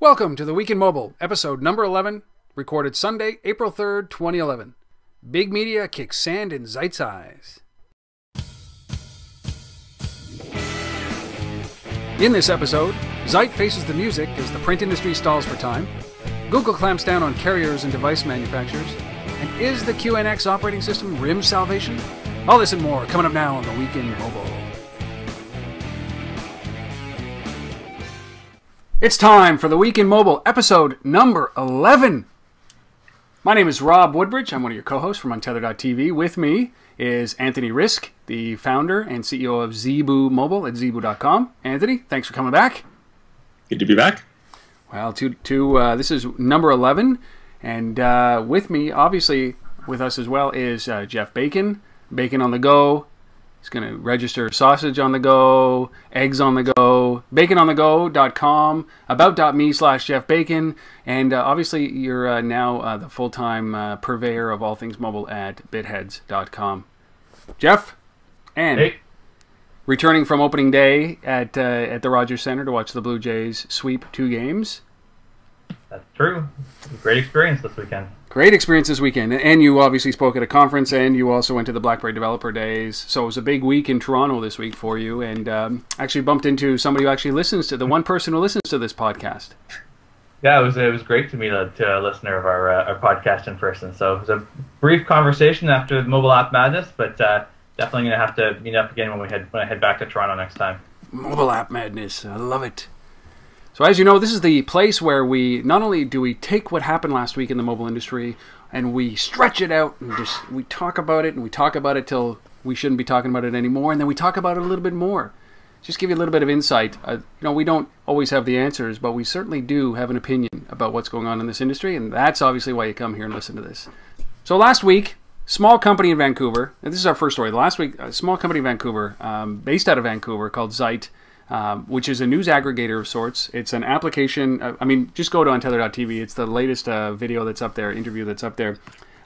Welcome to the Week in Mobile, episode number 11, recorded Sunday, April 3rd, 2011. Big Media kicks sand in Zite's eyes. In this episode, Zite faces the music as the print industry stalls for time, Google clamps down on carriers and device manufacturers, and is the QNX operating system RIM salvation? All this and more coming up now on the Week in Mobile. It's time for the Week in Mobile, episode number 11. My name is Rob Woodbridge. I'm one of your co-hosts from Untether.tv. With me is Anthony Rizk, the founder and CEO of Zebu Mobile at zebu.com. Anthony, thanks for coming back. Good to be back. Well, this is number 11. And with me, obviously, with us as well, is Jeff Bacon. Bacon on the go. He's going to register sausage on the go, eggs on the go, bacononthego.com, about.me/Jeff Bacon, and obviously you're now the full-time purveyor of all things mobile at bitheads.com. Jeff, and hey. Returning from opening day at the Rogers Center to watch the Blue Jays sweep 2 games. That's true. Great experience this weekend. Great experience this weekend. And you obviously spoke at a conference, and you also went to the BlackBerry Developer Days. So it was a big week in Toronto this week for you, and actually bumped into somebody who actually listens to, the one person who listens to this podcast. Yeah, it was great to meet a listener of our podcast in person. So it was a brief conversation after the Mobile App Madness, but definitely going to have to meet up again when I head back to Toronto next time. Mobile App Madness. I love it. So as you know, this is the place where we not only do we take what happened last week in the mobile industry and we stretch it out and we talk about it and we talk about it till we shouldn't be talking about it anymore, and then we talk about it a little bit more. Just give you a little bit of insight. We don't always have the answers, but we certainly do have an opinion about what's going on in this industry, and that's obviously why you come here and listen to this. So last week, small company in Vancouver, and this is our first story. Last week, a small company in Vancouver, based out of Vancouver, called Zite, which is a news aggregator of sorts. It's an application. Just go to Untether.tv. It's the latest video that's up there, interview that's up there.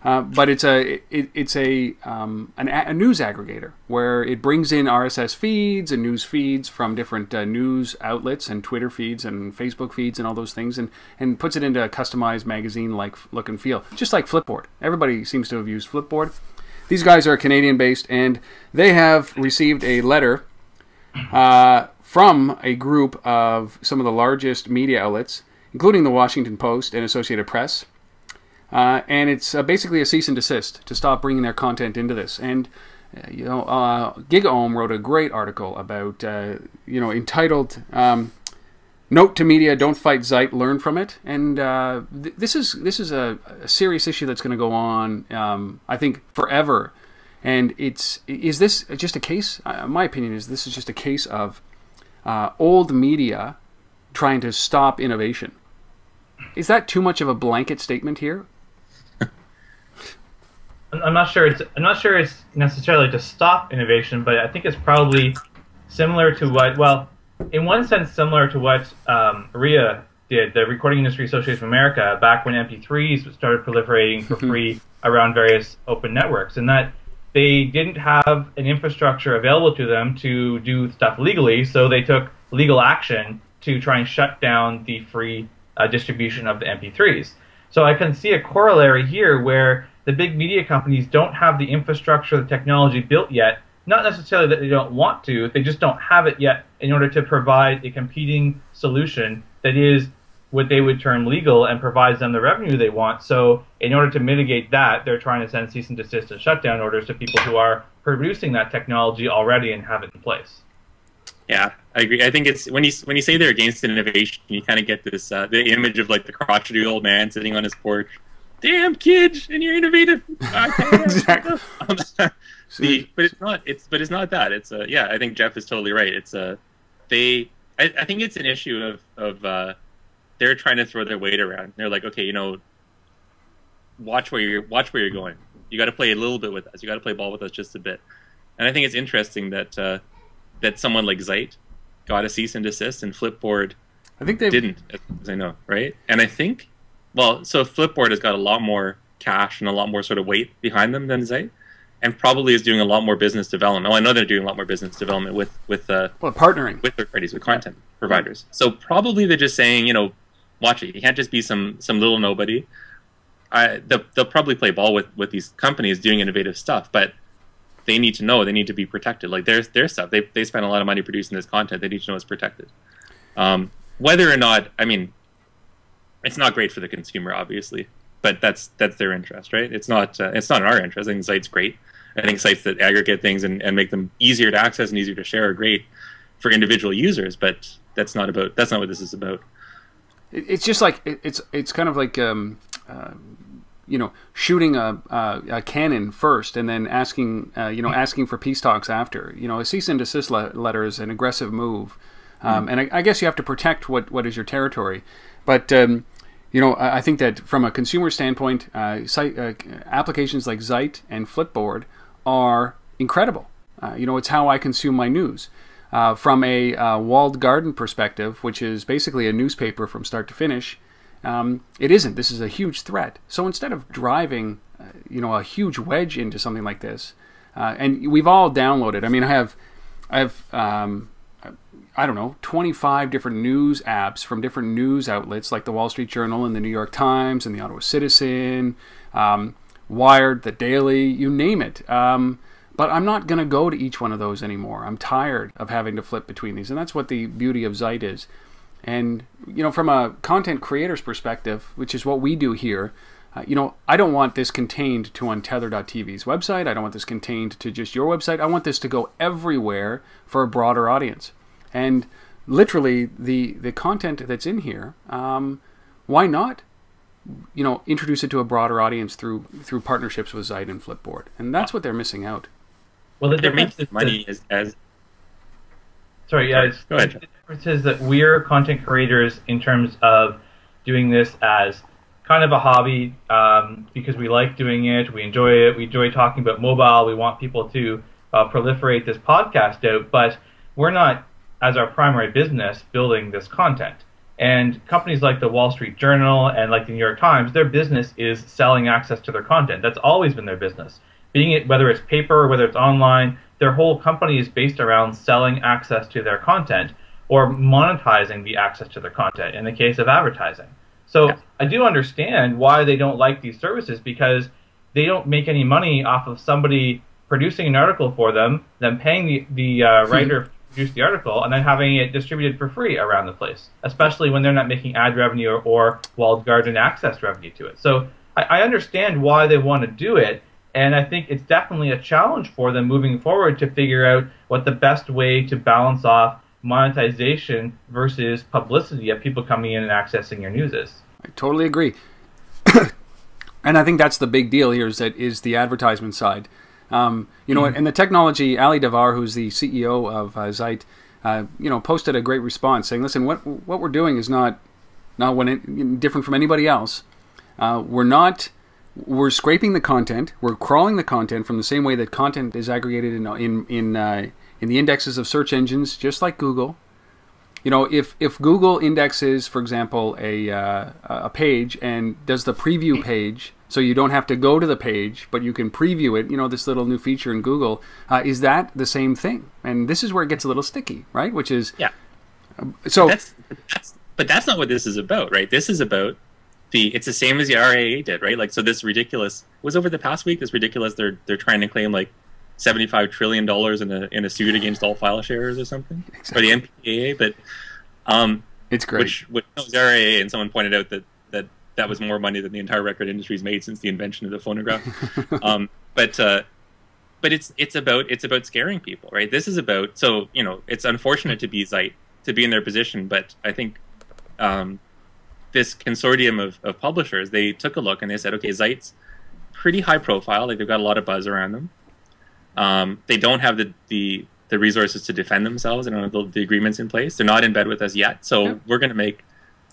But it's a news aggregator where it brings in RSS feeds and news feeds from different news outlets and Twitter feeds and Facebook feeds and all those things, and puts it into a customized magazine-like look and feel, just like Flipboard. Everybody seems to have used Flipboard. These guys are Canadian-based, and they have received a letter from a group of some of the largest media outlets, including the Washington Post and Associated Press. And it's basically a cease and desist to stop bringing their content into this. And, GigaOM wrote a great article about, entitled, Note to Media, Don't Fight Zite, Learn from It. And this is a serious issue that's going to go on, I think, forever. And is this just a case? My opinion is this is just a case of old media trying to stop innovation. Is that too much of a blanket statement here? I'm not sure it's necessarily to stop innovation, but I think it's probably similar to what, in one sense, similar to what RIA did, the Recording Industry Association of America, back when MP3s started proliferating for free around various open networks, and that they didn't have an infrastructure available to them to do stuff legally, so they took legal action to try and shut down the free distribution of the MP3s. So I can see a corollary here where the big media companies don't have the infrastructure, the technology built yet, not necessarily that they don't want to, they just don't have it yet in order to provide a competing solution that is what they would term legal and provides them the revenue they want. So in order to mitigate that, they're trying to send cease and desist and shutdown orders to people who are producing that technology already and have it in place. Yeah, I agree. I think it's when you say they're against innovation, you kind of get this the image of like the crotchety old man sitting on his porch. Damn kid, and you're innovative. Exactly. But it's not. It's not that. It's I think Jeff is totally right. It's I think it's an issue of they're trying to throw their weight around. They're like, okay, watch where you're going. You got to play a little bit with us. You got to play ball with us just a bit. And I think it's interesting that that someone like Zite got a cease and desist, and Flipboard didn't, as I know, right? And I think, so Flipboard has got a lot more cash and a lot more sort of weight behind them than Zite, and probably is doing a lot more business development. Oh, I know they're doing a lot more business development with partnering with third parties, with content providers. So probably they're just saying, watch it. You can't just be some little nobody. They'll probably play ball with these companies doing innovative stuff, but they need to know, they need to be protected. Like their stuff, they spend a lot of money producing this content. They need to know it's protected. Whether or not, I mean, it's not great for the consumer, obviously, but that's their interest, right? It's not in our interest. I think Zite's great. I think sites that aggregate things and make them easier to access and easier to share are great for individual users, but that's not what this is about. It's just like it's kind of like shooting a cannon first and then asking asking for peace talks after. A cease and desist letter is an aggressive move, and I guess you have to protect what is your territory. But I think that from a consumer standpoint, applications like Zite and Flipboard are incredible. It's how I consume my news. From a walled garden perspective, which is basically a newspaper from start to finish, it isn't. This is a huge threat. So instead of driving, a huge wedge into something like this, and we've all downloaded. I mean, I have I don't know, 25 different news apps from different news outlets like the Wall Street Journal and the New York Times and the Ottawa Citizen, Wired, the Daily, you name it. But I'm not going to go to each one of those anymore. I'm tired of having to flip between these. And that's what the beauty of Zite is. And, from a content creator's perspective, which is what we do here, I don't want this contained to Untether.tv's website. I don't want this contained to just your website. I want this to go everywhere for a broader audience. And literally, the content that's in here, why not, introduce it to a broader audience through partnerships with Zite and Flipboard? And that's what they're missing out. Well, the they're difference making money as sorry, yeah, go ahead. The difference is that we're content creators in terms of doing this as kind of a hobby because we like doing it, we enjoy it, we enjoy talking about mobile, we want people to proliferate this podcast out, but we're not, as our primary business, building this content. And companies like the Wall Street Journal and like the New York Times, their business is selling access to their content. That's always been their business. Whether it's paper or whether it's online, their whole company is based around selling access to their content or monetizing the access to their content in the case of advertising. So yeah. I do understand why they don't like these services, because they don't make any money off of somebody producing an article for them, then paying the writer to produce the article, and then having it distributed for free around the place, especially when they're not making ad revenue or walled garden access revenue to it. So I understand why they want to do it, and I think it's definitely a challenge for them moving forward to figure out what the best way to balance off monetization versus publicity of people coming in and accessing your news is. I totally agree. And I think that's the big deal here, is the advertisement side. And the technology, Ali Davar, who's the CEO of Zite, posted a great response saying, listen, what we're doing is not different from anybody else. We're scraping the content, we're crawling the content from the same way that content is aggregated in the indexes of search engines, just like Google. If Google indexes, for example, a page and does the preview page, so you don't have to go to the page, but you can preview it, this little new feature in Google, is that the same thing? And this is where it gets a little sticky, right? Which is... Yeah. So... But that's not what this is about, right? This is about it's the same as the RAA did, right? Like, so this ridiculous... was over the past week, this ridiculous, they're trying to claim, like, $75 trillion in a suit against all file sharers or something, exactly. Or the MPAA, but it's great. Which was RAA, and someone pointed out that was more money than the entire record industry's made since the invention of the phonograph. But it's about scaring people, right? This is about, so it's unfortunate to be Zite, to be in their position, but I think this consortium of publishers, they took a look and they said, okay, Zite's pretty high profile, like they've got a lot of buzz around them. They don't have the resources to defend themselves. They don't have the agreements in place. They're not in bed with us yet. So we're going to make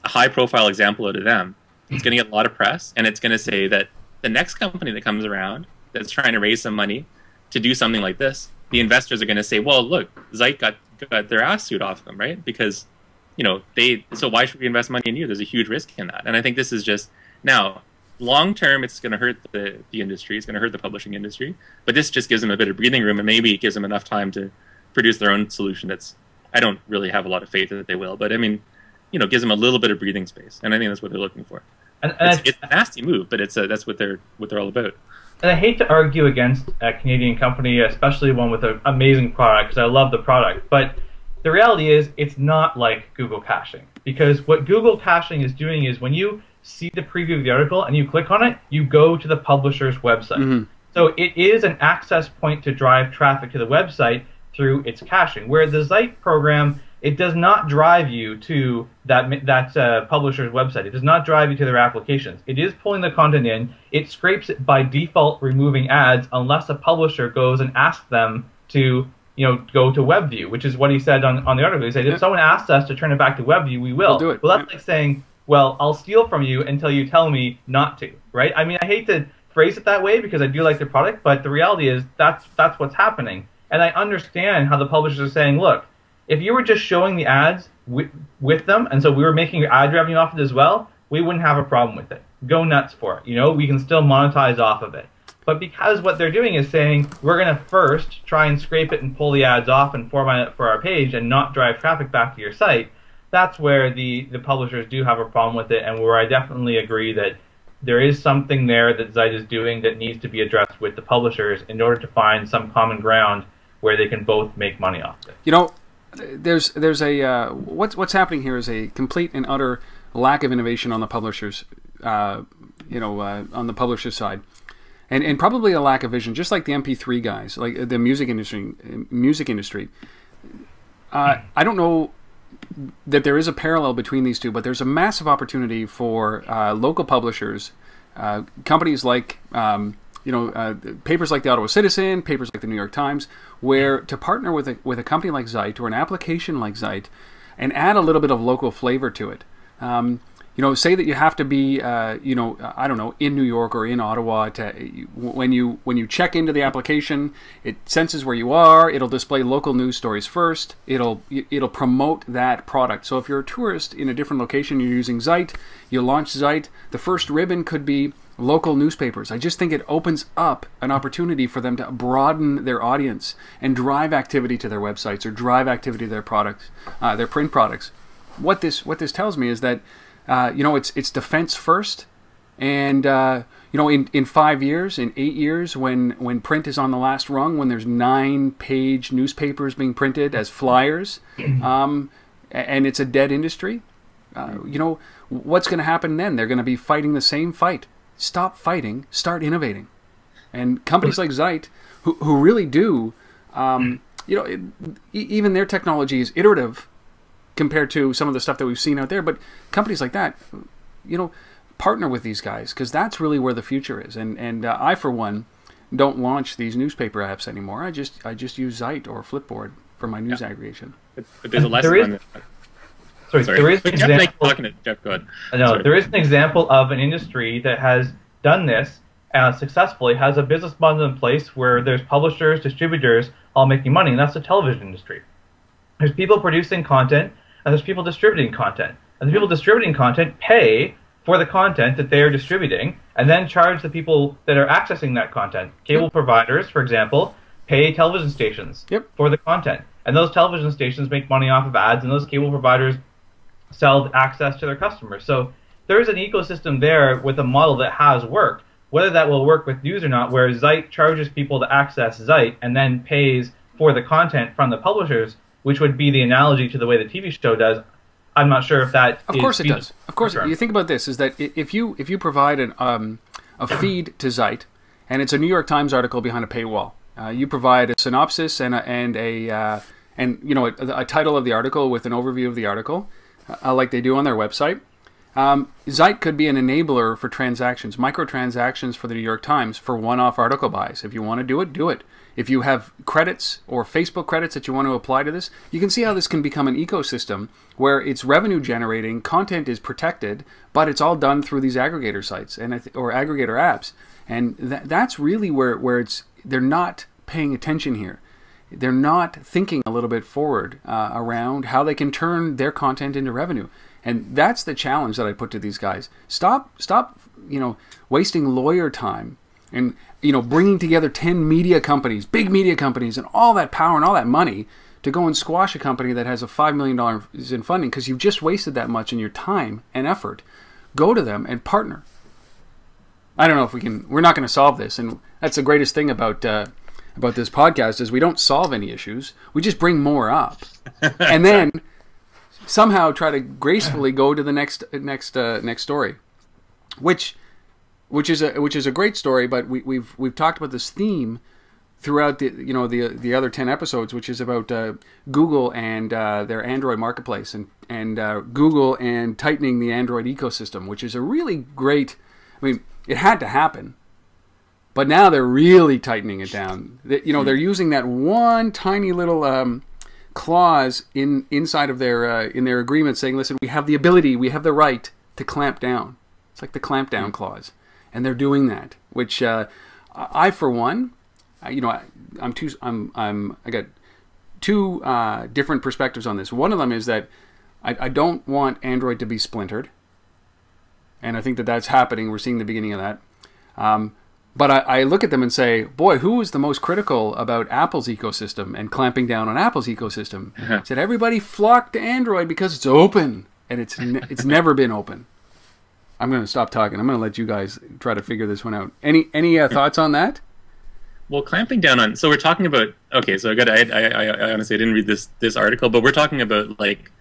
a high-profile example out of them. It's going to get a lot of press, and it's going to say that the next company that comes around that's trying to raise some money to do something like this, the investors are going to say, well, look, Zite got their ass suit off them, right? Because, so why should we invest money in you? There's a huge risk in that. And I think this is just, now, long term, it's going to hurt the industry. It's going to hurt the publishing industry. But this just gives them a bit of breathing room, and maybe it gives them enough time to produce their own solution. I don't really have a lot of faith that they will. But I mean, gives them a little bit of breathing space, and I think that's what they're looking for. And it's a nasty move, but that's what they're all about. And I hate to argue against a Canadian company, especially one with an amazing product, because I love the product. But the reality is, it's not like Google caching. Because what Google caching is doing is when you see the preview of the article and you click on it, you go to the publisher's website. Mm-hmm. So it is an access point to drive traffic to the website through its caching. Where the Zite program, it does not drive you to that publisher's website. It does not drive you to their applications. It is pulling the content in. It scrapes it by default, removing ads, unless a publisher goes and asks them to, go to WebView, which is what he said on the article. He said, if someone asks us to turn it back to WebView, we will. We'll do it. Well, that's like saying, well, I'll steal from you until you tell me not to, right? I mean, I hate to phrase it that way because I do like the product, but the reality is that's what's happening. And I understand how the publishers are saying, look, if you were just showing the ads with them, and so we were making ad revenue off it as well, we wouldn't have a problem with it. Go nuts for it. We can still monetize off of it. But because what they're doing is saying, we're going to first try and scrape it and pull the ads off and format it for our page and not drive traffic back to your site, that's where the publishers do have a problem with it, and where I definitely agree that there is something there that Zite is doing that needs to be addressed with the publishers in order to find some common ground where they can both make money off it. There's a what's happening here is a complete and utter lack of innovation on the publishers, on the publisher side, and probably a lack of vision, just like the MP3 guys, like the music industry. I don't know that there is a parallel between these two, but there's a massive opportunity for local publishers, companies like papers like the Ottawa Citizen, papers like the New York Times, where to partner with a company like Zite or an application like Zite and add a little bit of local flavor to it. Say that you have to be, I don't know, in New York or in Ottawa. When you check into the application, it senses where you are. It'll display local news stories first. It'll promote that product. So if you're a tourist in a different location, you're using Zite, you launch Zite, the first ribbon could be local newspapers. I just think it opens up an opportunity for them to broaden their audience and drive activity to their websites or drive activity to their products, their print products. What this tells me is that it's defense first, and in 5 years, in 8 years, when print is on the last rung, when there's 9-page newspapers being printed as flyers, and it's a dead industry, what's going to happen then? They're going to be fighting the same fight. Stop fighting, start innovating. And companies like Zite, who really do, even their technology is iterative compared to some of the stuff that we've seen out there. But companies like that, partner with these guys, because that's really where the future is. And I, for one, don't launch these newspaper apps anymore. I just use Zite or Flipboard for my news aggregation. But there's a lesson on that. Sorry, there is an example. Jeff, go ahead. No, there is an example of an industry that has done this successfully, has a business model in place where there's publishers, distributors, all making money, and that's the television industry. There's people producing content, and there's people distributing content. And the people distributing content pay for the content that they are distributing, and then charge the people that are accessing that content. Cable providers, for example, pay television stations for the content. And those television stations make money off of ads, and those cable providers sell access to their customers. So there is an ecosystem there with a model that has worked. Whether that will work with news or not, where Zite charges people to access Zite and then pays for the content from the publishers, which would be the analogy to the way the TV show does, I'm not sure if that Of course it does. Of course, you think about this, is that if you provide a feed to Zite, and it's a New York Times article behind a paywall, you provide a synopsis and a title of the article with an overview of the article, like they do on their website. Zite could be an enabler for transactions, microtransactions for the New York Times for one-off article buys. If you want to do it, do it. If you have credits or Facebook credits that you want to apply to this, you can see how this can become an ecosystem where it's revenue generating, content is protected, but it's all done through these aggregator sites or aggregator apps. And that's really where they're not paying attention here. They're not thinking a little bit forward around how they can turn their content into revenue. And that's the challenge that I put to these guys. Stop, wasting lawyer time and, bringing together 10 media companies, big media companies, and all that power and all that money to go and squash a company that has a $5 million in funding because you've just wasted that much in your time and effort. Go to them and partner. I don't know if we can. We're not going to solve this, and that's the greatest thing about this podcast is we don't solve any issues. We just bring more up, and then somehow try to gracefully go to the next story, which is a great story. But we've talked about this theme throughout the other 10 episodes, which is about Google and their Android marketplace and Google and tightening the Android ecosystem, which is a really great. I mean, it had to happen, but now they're really tightening it down. They're using that one tiny little clause inside of their in their agreement, saying, "Listen, we have the ability, we have the right to clamp down." It's like the clamp down clause, and they're doing that. Which I, for one, I got two different perspectives on this. One of them is that I don't want Android to be splintered. And I think that's happening. We're seeing the beginning of that. But I look at them and say, boy, who is the most critical about Apple's ecosystem and clamping down on Apple's ecosystem? I said, everybody flocked to Android because it's open. And it's never been open. I'm going to stop talking. I'm going to let you guys try to figure this one out. Any thoughts on that? Well, clamping down on... So we're talking about... Okay, so I honestly didn't read this article, but we're talking about, like,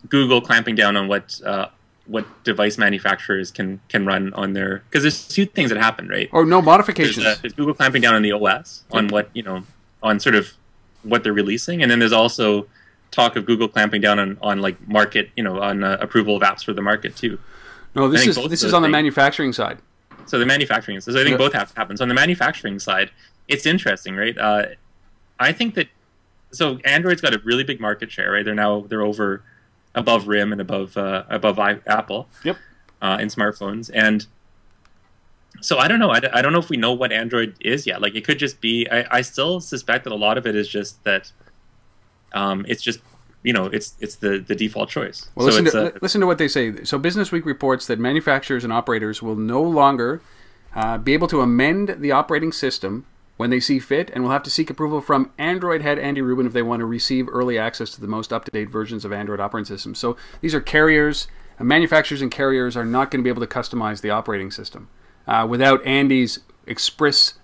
Google clamping down on what device manufacturers can run on their... Because there's two things that happen, right? Or no modifications. There's Google clamping down on the OS, on what, on sort of what they're releasing. And then there's also talk of Google clamping down on like market, on approval of apps for the market too. No, this is on the manufacturing side. So the manufacturing, so I think both have to happen. So on the manufacturing side, it's interesting, right? I think that, so Android's got a really big market share, right? They're over above RIM and above Apple. Yep. In smartphones, and so I don't know. I don't know if we know what Android is yet. Like, it could just be. I still suspect that a lot of it is just that. It's just it's the default choice. Well, listen to what they say. So Business Week reports that manufacturers and operators will no longer be able to amend the operating system when they see fit, and will have to seek approval from Android head Andy Rubin if they want to receive early access to the most up-to-date versions of Android operating systems. So these are carriers, manufacturers and carriers are not going to be able to customize the operating system without Andy's express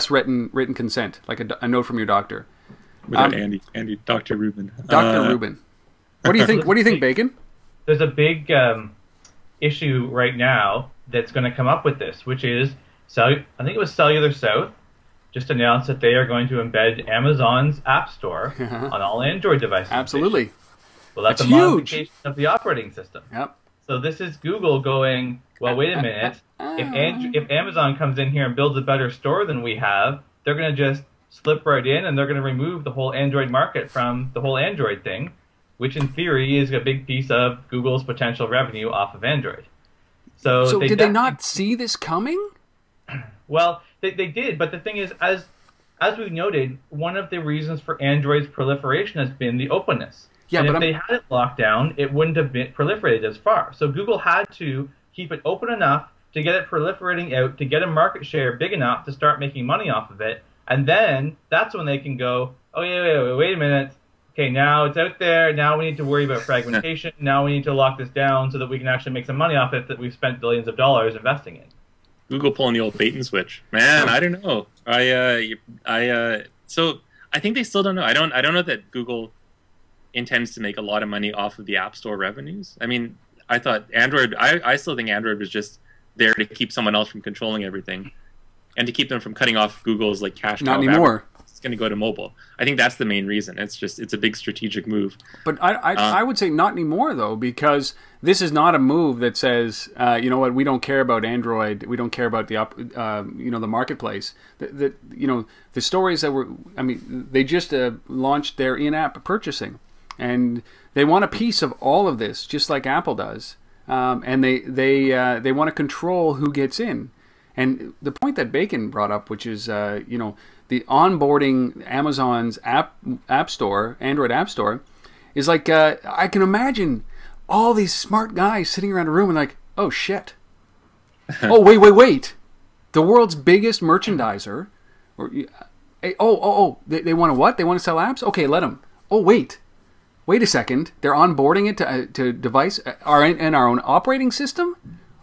written consent, like a note from your doctor. Without Andy, Dr. Rubin. Dr. Rubin. What do you think? What do you think, Bacon? There's a big issue right now that's going to come up with this, which is, I think it was Cellular South just announced that they are going to embed Amazon's App Store on all Android devices. Absolutely. Well, that's a modification of the operating system. Yep. So this is Google going, well, wait a minute. If Amazon comes in here and builds a better store than we have, they're going to just slip right in, and they're going to remove the whole Android market from the whole Android thing, which in theory is a big piece of Google's potential revenue off of Android. So did they not see this coming? Well, they did, but the thing is, as we noted, one of the reasons for Android's proliferation has been the openness. Yeah, and if they had it locked down, it wouldn't have been proliferated as far. So Google had to keep it open enough to get it proliferating out, to get a market share big enough to start making money off of it, and then that's when they can go, oh, yeah, wait a minute. Okay, now it's out there. Now we need to worry about fragmentation. Now we need to lock this down so that we can actually make some money off it that we've spent billions of dollars investing in. Google pulling the old bait and switch, man. I don't know. So I think they still don't know. I don't know that Google intends to make a lot of money off of the App Store revenues. I mean, I thought Android. I still think Android was just there to keep someone else from controlling everything, and to keep them from cutting off Google's like cash cow. Not anymore. It's going to go to mobile. I think that's the main reason. It's a big strategic move. But I would say not anymore though, because this is not a move that says, you know what, we don't care about Android, we don't care about the the marketplace. The stories that were, I mean, they just launched their in-app purchasing, and they want a piece of all of this, just like Apple does, and they want to control who gets in. And the point that Bacon brought up, which is the onboarding Amazon's app store, Android App Store, is like I can imagine all these smart guys sitting around a room and like, oh shit, oh wait, the world's biggest merchandiser, or They want to what? They want to sell apps? Okay, let them. Oh, wait a second. They're onboarding it to device in our own operating system?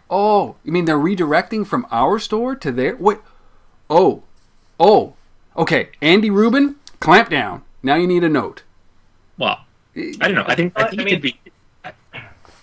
Oh, you mean they're redirecting from our store to their... Wait. Oh. Okay, Andy Rubin, clamp down. Now you need a note. Well, I don't know. I think it could be...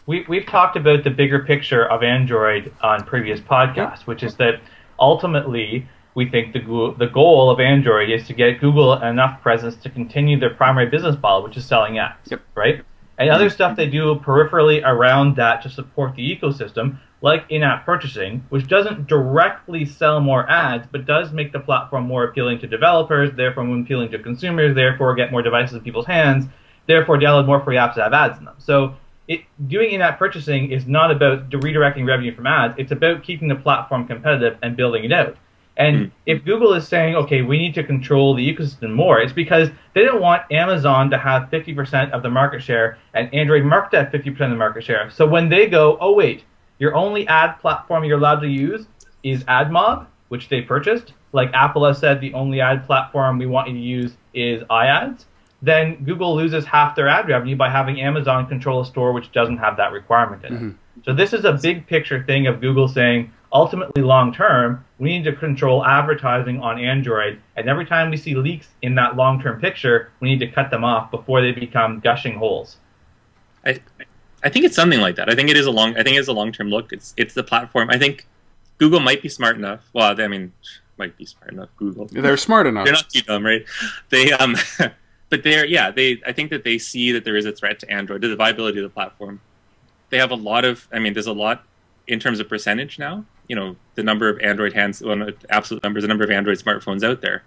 We've talked about the bigger picture of Android on previous podcasts, which is that ultimately we think the goal of Android is to get Google enough presence to continue their primary business model, which is selling ads, right? And other stuff they do peripherally around that to support the ecosystem, like in-app purchasing, which doesn't directly sell more ads, but does make the platform more appealing to developers, therefore more appealing to consumers, therefore get more devices in people's hands, therefore download more free apps that have ads in them. So doing in-app purchasing is not about redirecting revenue from ads. It's about keeping the platform competitive and building it out. And if Google is saying, okay, we need to control the ecosystem more, it's because they don't want Amazon to have 50% of the market share and Android market at 50% of the market share. So when they go, oh, wait, your only ad platform you're allowed to use is AdMob, which they purchased, like Apple has said the only ad platform we want you to use is iAds, then Google loses half their ad revenue by having Amazon control a store which doesn't have that requirement in it. So this is a big picture thing of Google saying, ultimately, long term, we need to control advertising on Android, and every time we see leaks in that long-term picture, we need to cut them off before they become gushing holes. I think it's something like that. I think it is a long-term look. It's the platform. I think Google might be smart enough. Well, I mean, might be smart enough. Google. They're smart enough. They're not too dumb, right? They but I think that they see that there is a threat to Android, to the viability of the platform. They have a lot of. I mean, there's a lot in terms of percentage now. You know, the number of Android absolute numbers, the number of Android smartphones out there.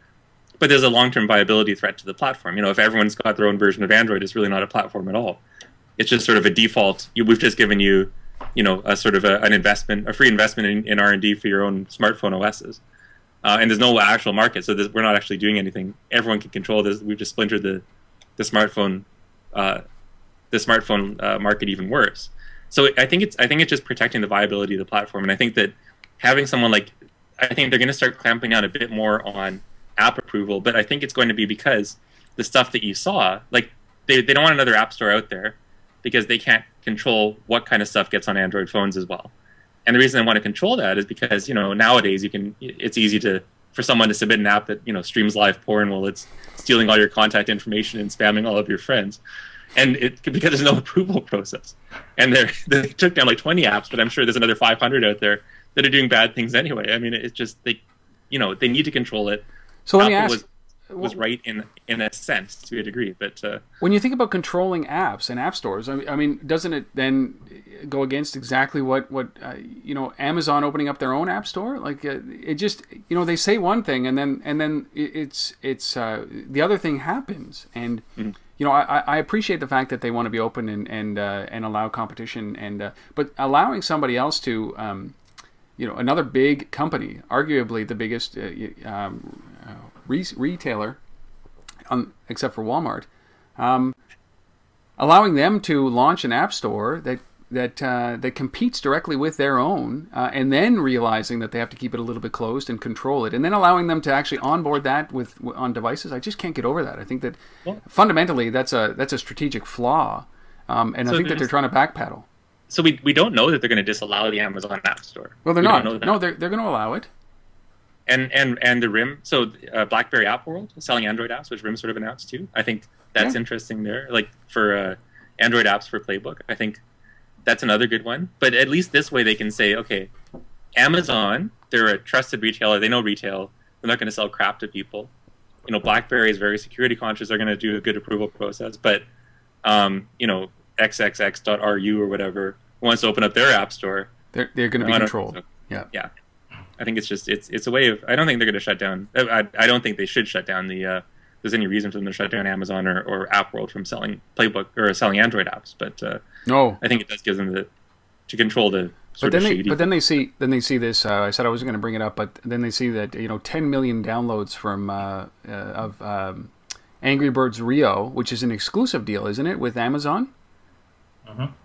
But there's a long-term viability threat to the platform. You know, if everyone's got their own version of Android, it's really not a platform at all. It's just sort of a default. We've just given you, you know, a sort of an investment, a free investment in R&D for your own smartphone OSs. And there's no actual market, so we're not actually doing anything. Everyone can control this. We've just splintered the smartphone market even worse. So I think it's just protecting the viability of the platform, and I think that having someone like, I think they're going to start clamping down a bit more on app approval, but I think it's going to be because the stuff that you saw, like they don't want another app store out there because they can't control what kind of stuff gets on Android phones as well. And the reason they want to control that is because, you know, nowadays it's easy for someone to submit an app that, you know, streams live porn while it's stealing all your contact information and spamming all of your friends. And because there's no approval process. And they took down like 20 apps, but I'm sure there's another 500 out there that are doing bad things anyway. I mean, it's just, they need to control it. So let me ask, was right in a sense to a degree, but when you think about controlling apps and app stores, I mean, doesn't it then go against exactly what you know, Amazon opening up their own app store? Like it just, you know, they say one thing and then it's the other thing happens, and you know, I appreciate the fact that they want to be open and allow competition, and but allowing somebody else to you know, another big company, arguably the biggest retailer, except for Walmart, allowing them to launch an app store that competes directly with their own, and then realizing that they have to keep it a little bit closed and control it, and then allowing them to actually onboard that on devices. I just can't get over that. I think that fundamentally that's a strategic flaw, and I think that they're trying to backpedal. So we don't know that they're going to disallow the Amazon App Store. Well, they're not. No, they're going to allow it. And the RIM, so BlackBerry App World selling Android apps, which RIM sort of announced too. I think that's interesting there. Like for Android apps for Playbook, I think that's another good one. But at least this way they can say, okay, Amazon, they're a trusted retailer. They know retail. They're not going to sell crap to people. You know, BlackBerry is very security conscious. They're going to do a good approval process. But you know, xxx.ru or whatever wants to open up their app store. They're going to be controlled. Yeah. I think it's a way of. I don't think they're going to shut down. I don't think they should shut down the. There's any reason for them to shut down Amazon or App World from selling Playbook or selling Android apps, but no, I think it does give them to control the. But then they see this. I said I wasn't going to bring it up, but then they see that, you know, 10 million downloads from of Angry Birds Rio, which is an exclusive deal, isn't it, with Amazon?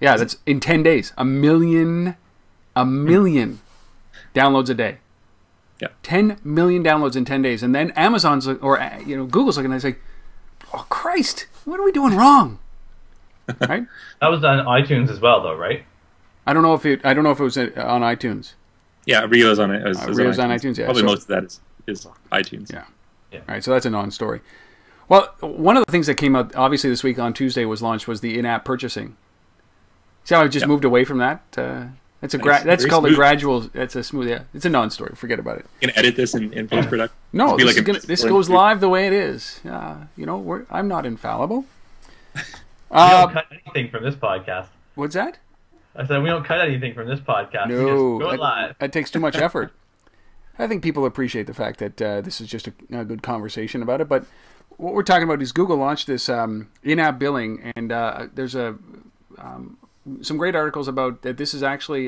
Yeah, that's in 10 days. A million downloads a day. Yeah. 10 million downloads in 10 days. And then Amazon's, or Google's looking at it and say, oh, Christ, what are we doing wrong? Right? That was on iTunes as well, though, right? I don't know if it was on iTunes. Yeah, Rio's on it. Rio's on iTunes, yeah. Probably most of that is iTunes. Yeah. All right, so that's a non-story. Well, one of the things that came out, obviously, this week on Tuesday was the in-app purchasing. See how I just moved away from that? That's called a gradual. It's a smooth. Yeah, it's a non-story. Forget about it. You can edit this in post-production. No, this goes live the way it is. I'm not infallible. We don't cut anything from this podcast. What's that? I said we don't cut anything from this podcast. No, we just go live. That takes too much effort. I think people appreciate the fact that this is just a good conversation about it. But what we're talking about is Google launched this in-app billing, and there's some great articles about that. This is actually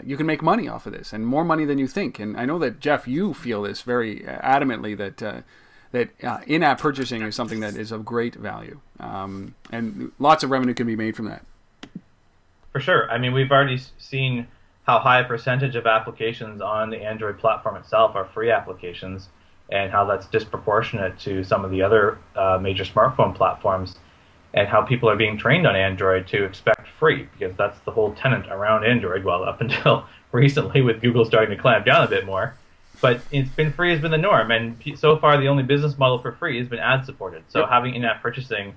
you can make money off of this, and more money than you think. And I know that, Jeff, you feel this very adamantly that in-app purchasing is something that is of great value, and lots of revenue can be made from that. For sure. I mean, we've already seen how high a percentage of applications on the Android platform itself are free applications, and how that's disproportionate to some of the other major smartphone platforms, and how people are being trained on Android to expect free, because that's the whole tenet around Android, well, up until recently with Google starting to clamp down a bit more. But it's been free has been the norm, and so far the only business model for free has been ad-supported. So having in-app purchasing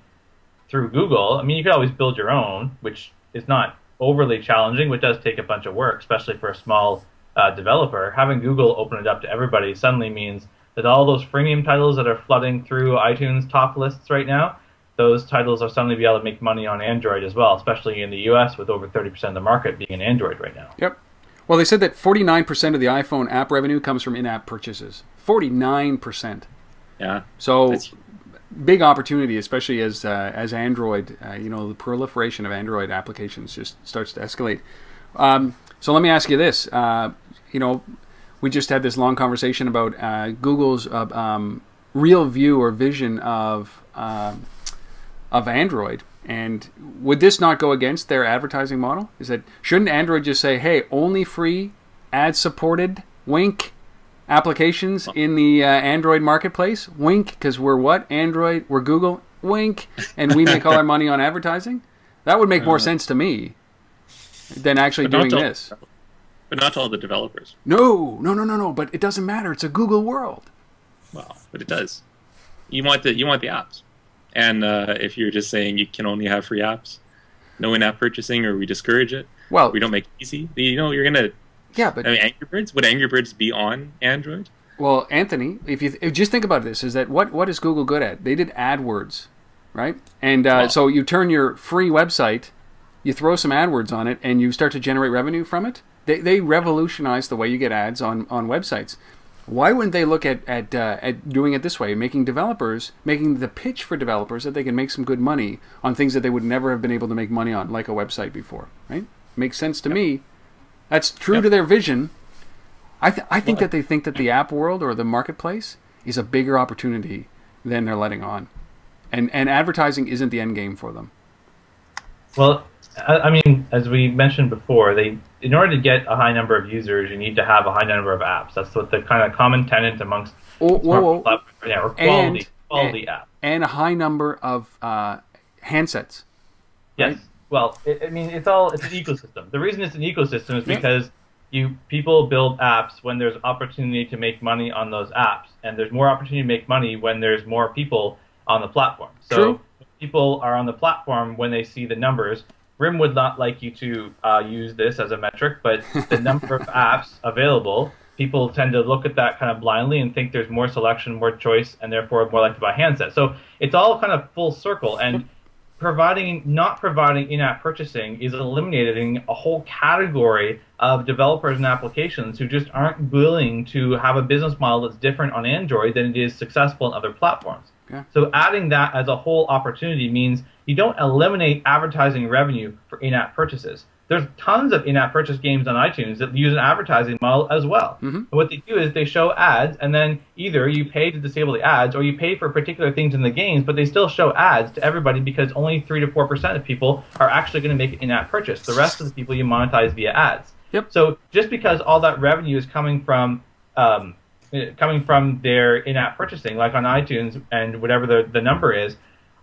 through Google, I mean, you could always build your own, which is not overly challenging, which does take a bunch of work, especially for a small developer. Having Google open it up to everybody suddenly means that all those freemium titles that are flooding through iTunes top lists right now, those titles are suddenly be able to make money on Android as well, especially in the US with over 30% of the market being in Android right now. Yep. Well, they said that 49% of the iPhone app revenue comes from in-app purchases. 49%. Yeah. So big opportunity, especially as Android, the proliferation of Android applications just starts to escalate. So let me ask you this. We just had this long conversation about Google's real view or vision of Android. And would this not go against their advertising model? Shouldn't Android just say, hey, only free ad-supported, wink, applications in the Android marketplace? Wink, because we're what? Android, we're Google, wink, and we make all our money on advertising? That would make more sense to me than actually doing this. But not to all the developers. No, but it doesn't matter. It's a Google world. Well, but it does. You want the apps. And if you're just saying you can only have free apps, no in-app purchasing, or we discourage it, well, we don't make it easy, you're going to... Yeah, but... I mean, Angry Birds? Would Angry Birds be on Android? Well, Anthony, if you just think about this, is that what is Google good at? They did AdWords, right? And so you turn your free website, you throw some AdWords on it, and you start to generate revenue from it. They revolutionized the way you get ads on websites. Why wouldn't they look at doing it this way, making the pitch for developers that they can make some good money on things that they would never have been able to make money on, like a website before, right? Makes sense to me. That's true to their vision. I think that they think that the app world or the marketplace is a bigger opportunity than they're letting on. And advertising isn't the end game for them. Well, I mean, as we mentioned before, in order to get a high number of users, you need to have a high number of apps. That's what the kind of common tenet amongst quality apps. And a high number of handsets. Yes. Right? Well, it's an ecosystem. The reason it's an ecosystem is because people build apps when there's opportunity to make money on those apps, and there's more opportunity to make money when there's more people on the platform. So people are on the platform when they see the numbers. RIM would not like you to use this as a metric, but the number of apps available, people tend to look at that kind of blindly and think there's more selection, more choice, and therefore more likely to buy handsets. So it's all kind of full circle, and not providing in-app purchasing is eliminating a whole category of developers and applications who just aren't willing to have a business model that's different on Android than it is successful on other platforms. Yeah. So adding that as a whole opportunity means you don't eliminate advertising revenue for in-app purchases. There's tons of in-app purchase games on iTunes that use an advertising model as well. Mm-hmm. And what they do is they show ads, and then either you pay to disable the ads or you pay for particular things in the games, but they still show ads to everybody because only 3 to 4% of people are actually going to make an in-app purchase. The rest of the people you monetize via ads. Yep. So just because all that revenue is coming from coming from their in-app purchasing, like on iTunes and whatever the number is.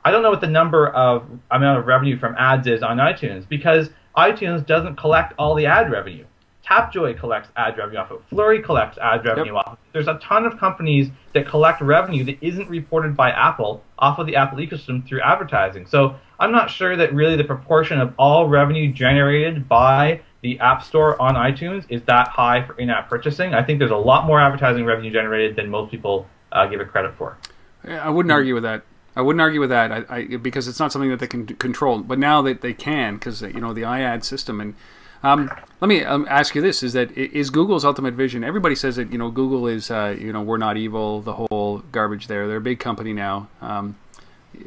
I don't know what the amount of revenue from ads is on iTunes, because iTunes doesn't collect all the ad revenue. Tapjoy collects ad revenue off of it. Flurry collects ad revenue off of it. There's a ton of companies that collect revenue that isn't reported by Apple off of the Apple ecosystem through advertising. So I'm not sure that really the proportion of all revenue generated by the App Store on iTunes is that high for in-app purchasing. I think there's a lot more advertising revenue generated than most people give it credit for. I wouldn't argue with that. I wouldn't argue with that because it's not something that they can control. But now that they can, because the iAd system. And let me ask you this: is Google's ultimate vision? Everybody says that Google is we're not evil, the whole garbage there. They're a big company now.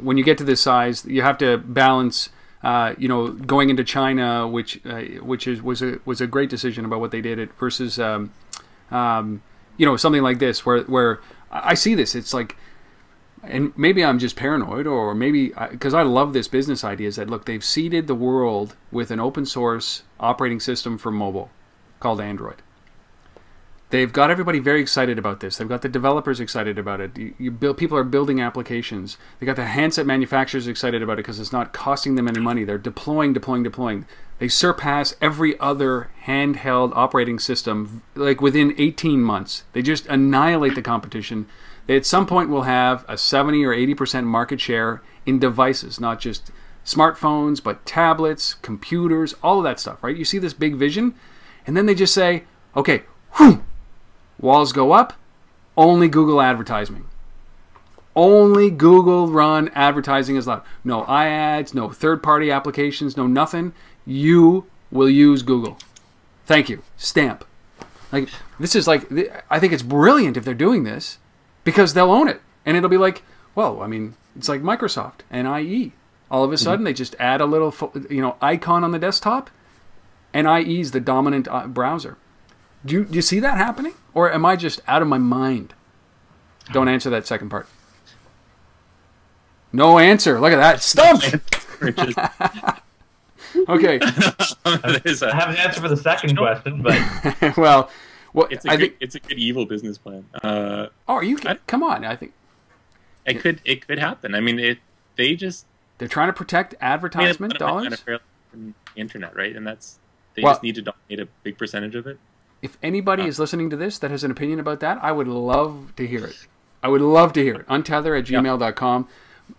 When you get to this size, you have to balance. Going into China, which was a great decision about what they did, versus something like this, where I see this. It's like, and maybe I'm just paranoid, or maybe because I love this business idea, is that look, they've seeded the world with an open source operating system for mobile called Android. They've got everybody very excited about this. They've got the developers excited about it. People are building applications. They got the handset manufacturers excited about it because it's not costing them any money. They're deploying. They surpass every other handheld operating system like within 18 months. They just annihilate the competition. They at some point will have a 70 or 80% market share in devices, not just smartphones, but tablets, computers, all of that stuff, right? You see this big vision, and then they just say, okay, whew, walls go up, only Google advertising. Only Google run advertising is allowed. No iAds, no third-party applications, no nothing. You will use Google. Thank you. Stamp. Like, this is like, I think it's brilliant if they're doing this, because they'll own it. And it'll be like, well, I mean, it's like Microsoft and IE. All of a sudden, they just add a little icon on the desktop, and IE is the dominant browser. Do you see that happening? Or am I just out of my mind? Don't answer that second part. No answer. Look at that. Stumped! Okay. I have an answer for the second question, but... well, it's a good evil business plan. Are you? Come on. I think... It could happen. I mean, they're trying to protect advertisement dollars? Internet, right? And they just need to dominate a big percentage of it. If anybody is listening to this that has an opinion about that, I would love to hear it. I would love to hear it. Untether@gmail.com.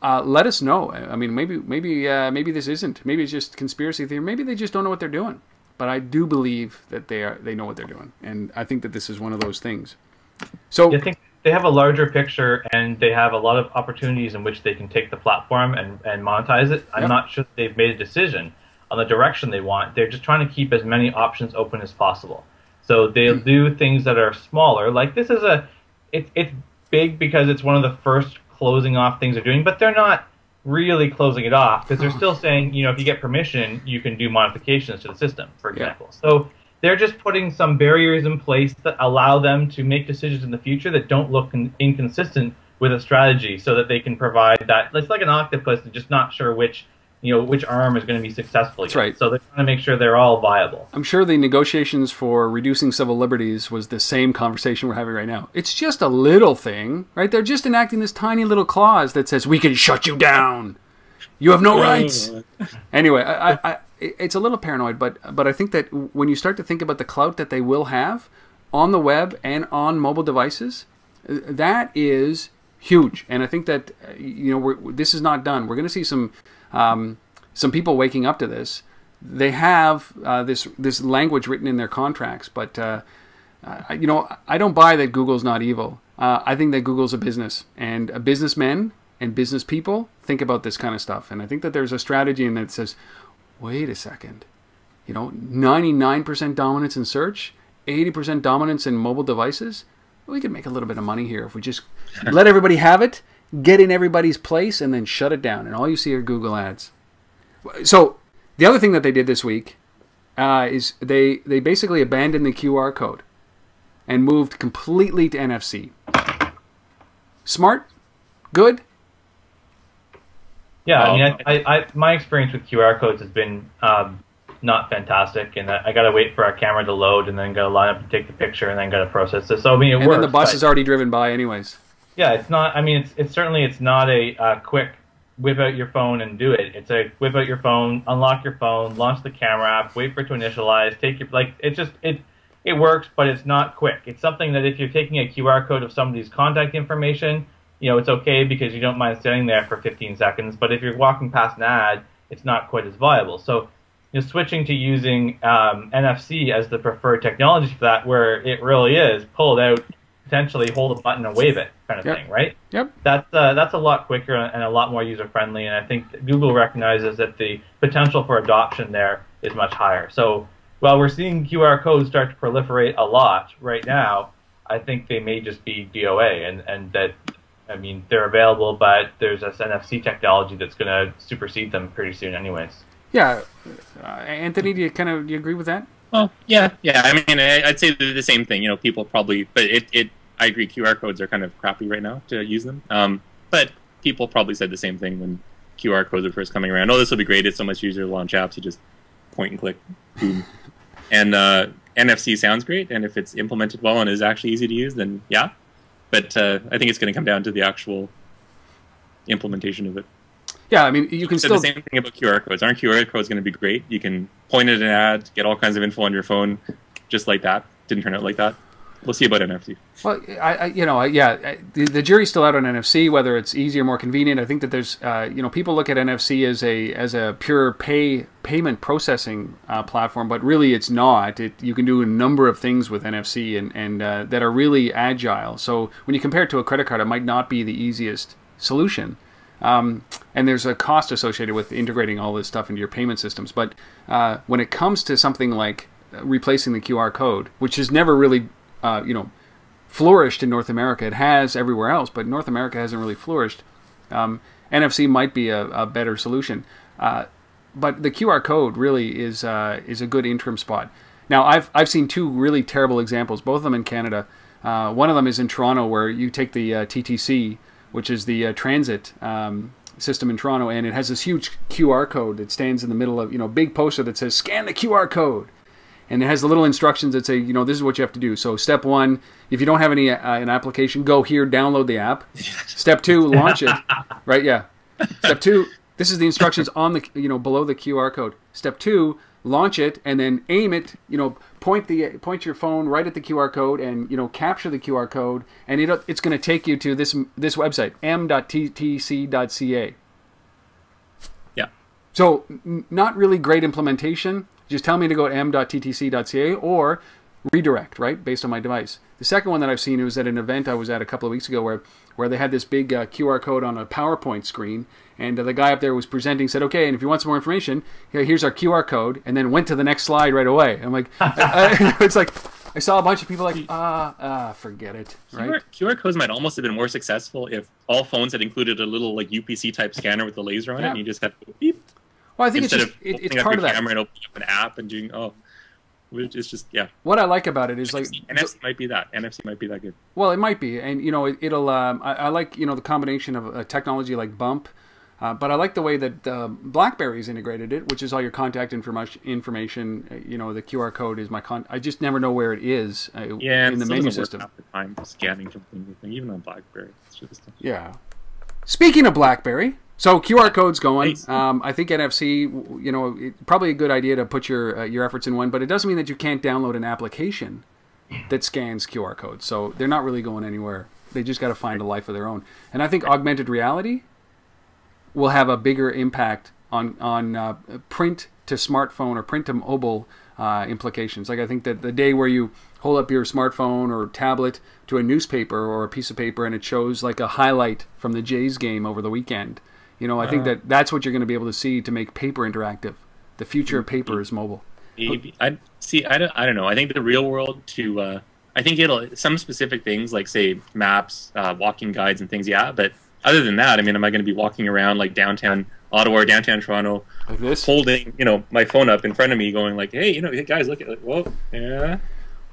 Let us know. I mean, maybe this isn't. Maybe it's just conspiracy theory. Maybe they just don't know what they're doing. But I do believe that they know what they're doing, and I think that this is one of those things. So I think they have a larger picture, and they have a lot of opportunities in which they can take the platform and monetize it. I'm not sure they've made a decision on the direction they want. They're just trying to keep as many options open as possible. So they'll do things that are smaller. Like this is it's big because it's one of the first closing off things they're doing, but they're not really closing it off because they're still saying, if you get permission, you can do modifications to the system, for example. So they're just putting some barriers in place that allow them to make decisions in the future that don't look inconsistent with a strategy, so that they can provide that. It's like an octopus, they're just not sure which arm is going to be successful. That's right. So they're trying to make sure they're all viable. I'm sure the negotiations for reducing civil liberties was the same conversation we're having right now. It's just a little thing, right? They're just enacting this tiny little clause that says, we can shut you down. You have no rights. Anyway, it's a little paranoid, but I think that when you start to think about the clout that they will have on the web and on mobile devices, that is huge. And I think that, this is not done. We're going to see some people waking up to this. They have this language written in their contracts, but I don't buy that Google's not evil. I think that Google's a business, and businessmen and business people think about this kind of stuff. And I think that there's a strategy in that says, wait a second, 99% dominance in search, 80% dominance in mobile devices. We could make a little bit of money here if we just let everybody have it, get in everybody's place, and then shut it down. And all you see are Google ads. So the other thing that they did this week is they basically abandoned the QR code and moved completely to NFC. Smart? Good? Yeah, I mean, my experience with QR codes has been not fantastic, and I got to wait for our camera to load, and then got to line up to take the picture, and then got to process it. So I mean, it works. And then the bus is already driven by, anyways. Yeah, it's not. I mean, it's certainly it's not a quick whip out your phone and do it. It's a whip out your phone, unlock your phone, launch the camera app, wait for it to initialize, take your it works, but it's not quick. It's something that if you're taking a QR code of somebody's contact information, it's okay because you don't mind standing there for 15 seconds. But if you're walking past an ad, it's not quite as viable. So switching to using NFC as the preferred technology for that, where it really is pull it out, potentially hold a button and wave it kind of thing, right? Yep. That's a lot quicker and a lot more user friendly, and I think that Google recognizes that the potential for adoption there is much higher. So while we're seeing QR codes start to proliferate a lot right now, I think they may just be DOA, and that, I mean, they're available, but there's this NFC technology that's going to supersede them pretty soon anyways. Yeah. Anthony, do you agree with that? Well, yeah. I mean, I'd say the same thing. People probably, but I agree. QR codes are kind of crappy right now to use them. But people probably said the same thing when QR codes were first coming around. Oh, this will be great. It's so much easier to launch apps. You just point and click, boom. And NFC sounds great. And if it's implemented well and is actually easy to use, then yeah. But I think it's going to come down to the actual implementation of it. Yeah, I mean, you can still... the same thing about QR codes. Aren't QR codes going to be great? You can point at an ad, get all kinds of info on your phone, just like that. Didn't turn out like that. We'll see about NFC. Well, the jury's still out on NFC, whether it's easier, more convenient. I think that there's, people look at NFC as a pure payment processing platform, but really it's not. You can do a number of things with NFC and that are really agile. So when you compare it to a credit card, it might not be the easiest solution. And there's a cost associated with integrating all this stuff into your payment systems. But when it comes to something like replacing the QR code, which has never really flourished in North America. It has everywhere else, but North America hasn't really flourished. NFC might be a better solution, but the QR code really is a good interim spot. Now, I've seen two really terrible examples, both of them in Canada. One of them is in Toronto, where you take the TTC, which is the transit system in Toronto, and it has this huge QR code that stands in the middle of big poster that says "Scan the QR code." And it has the little instructions that say, this is what you have to do. So step 1, if you don't have an application, go here, download the app. Step 2, launch it. Right? Yeah. Step 2, this is the instructions on the below the QR code. Step 2, launch it and then aim it. Point your phone right at the QR code and capture the QR code, and it's going to take you to this website m.ttc.ca. Yeah. So not really great implementation. Just tell me to go to m.ttc.ca or redirect, right, based on my device. The second one that I've seen was at an event I was at a couple of weeks ago where they had this big QR code on a PowerPoint screen, and the guy up there was presenting, said, okay, and if you want some more information, here's our QR code, and then went to the next slide right away. I'm like, it's like, I saw a bunch of people like, forget it. Right? QR codes might almost have been more successful if all phones had included a little UPC-type scanner with a laser on it, and you just had to go beep. Well, I think instead it's of part of that. Camera and opening up an app and doing it's just What I like about it is NFC might be that. NFC might be that good. Well, it might be, and it'll. I like the combination of a technology like Bump, but I like the way that BlackBerry's integrated it, which is all your contact information. The QR code is my I just never know where it is in the menu system. Half the time scanning something, even on BlackBerry. It's just yeah. Speaking of BlackBerry. So QR code's going. I think NFC, probably a good idea to put your efforts in one, but it doesn't mean that you can't download an application that scans QR codes. So they're not really going anywhere. They just got to find a life of their own. And I think augmented reality will have a bigger impact on print to smartphone or print to mobile implications. Like I think that the day where you hold up your smartphone or tablet to a newspaper or a piece of paper and it shows like a highlight from the Jays game over the weekend. I think that's what you're going to be able to see to make paper interactive. The future of paper is mobile. Maybe. I don't know. I think the real world I think some specific things like say maps, walking guides and things. Yeah, but other than that, I mean, am I going to be walking around like downtown Ottawa or downtown Toronto, like this, holding my phone up in front of me, going like, hey, hey guys, look at whoa,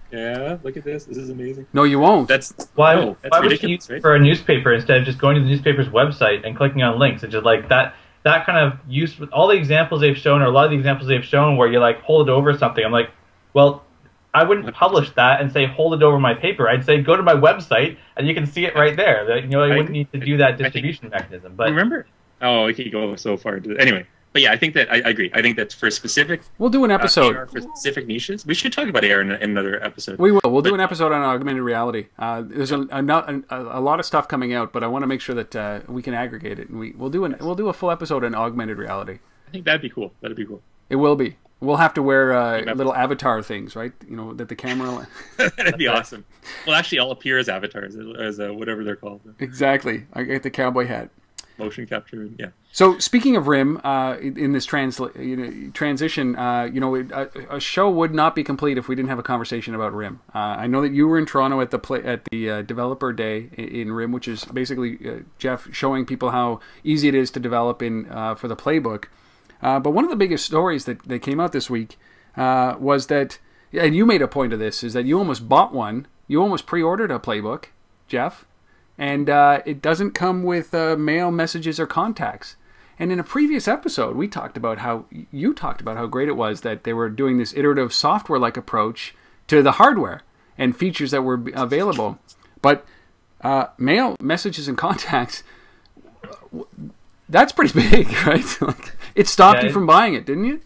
yeah, look at this. This is amazing. No, you won't. That's why ridiculous, would you use right? for a newspaper instead of just going to the newspaper's website and clicking on links and just like that? that kind of use with all the examples they've shown, or a lot of the examples they've shown where you like hold it over something. I'm like, well, I wouldn't publish that and say hold it over my paper. I'd say go to my website and you can see it right there. You know, I wouldn't need to do that distribution mechanism. But remember, we could go so far into anyway. But yeah, I think that I agree. I think that's for specific. We'll do an episode for specific niches. We should talk about AR in another episode. We will. We'll do an episode on augmented reality. There's a lot of stuff coming out, but I want to make sure that we can aggregate it, and we'll do a full episode on augmented reality. I think that'd be cool. That'd be cool. It will be. We'll have to wear little avatar things, right? You know, that the camera. That'd be awesome. Well, actually, I'll appear as avatars, as whatever they're called. Exactly. I get the cowboy hat. Motion capture, yeah. So speaking of RIM, in this transition, a show would not be complete if we didn't have a conversation about RIM. I know that you were in Toronto at the developer day in RIM, which is basically Jeff showing people how easy it is to develop in for the Playbook. But one of the biggest stories that came out this week was that, and you made a point of this, is that you almost bought one. You almost pre-ordered a Playbook, Jeff. And it doesn't come with mail, messages, or contacts. And in a previous episode, you talked about how great it was that they were doing this iterative software-like approach to the hardware and features that were available. But mail, messages, and contacts, that's pretty big, right? Like, it stopped you from buying it, didn't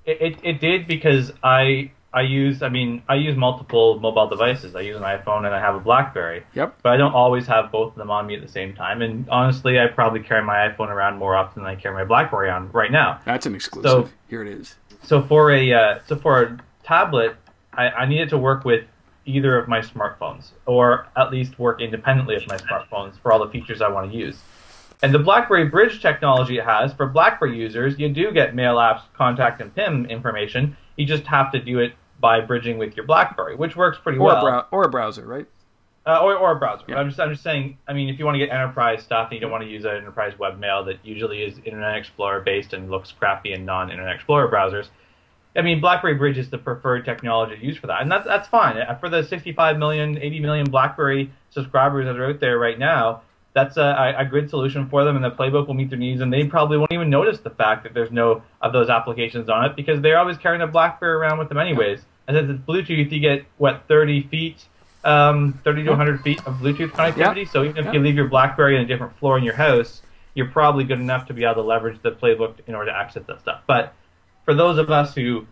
it? It did, because I use multiple mobile devices. I use an iPhone and I have a BlackBerry. Yep. But I don't always have both of them on me at the same time. And honestly, I probably carry my iPhone around more often than I carry my BlackBerry on right now. That's an exclusive. So, here it is. So for a tablet, I need it to work with either of my smartphones, or at least work independently of my smartphones for all the features I want to use. And the BlackBerry Bridge technology it has, for BlackBerry users, you do get mail, apps, contact, and PIM information. You just have to do it by bridging with your BlackBerry, which works pretty well. Or a browser, right? Or a browser. Yeah. I'm just saying, I mean, if you want to get enterprise stuff and you don't want to use an enterprise webmail that usually is Internet Explorer based and looks crappy in non-Internet Explorer browsers, I mean, BlackBerry Bridge is the preferred technology to use for that. And that's fine. For the 65 million, 80 million BlackBerry subscribers that are out there right now, that's a good solution for them, and the Playbook will meet their needs, and they probably won't even notice the fact that there's no of those applications on it, because they're always carrying a BlackBerry around with them anyways. And since it's Bluetooth, you get, 30 feet, 30 to 100 feet of Bluetooth connectivity, so even if you leave your BlackBerry on a different floor in your house, you're probably good enough to be able to leverage the Playbook in order to access that stuff. But for those of us who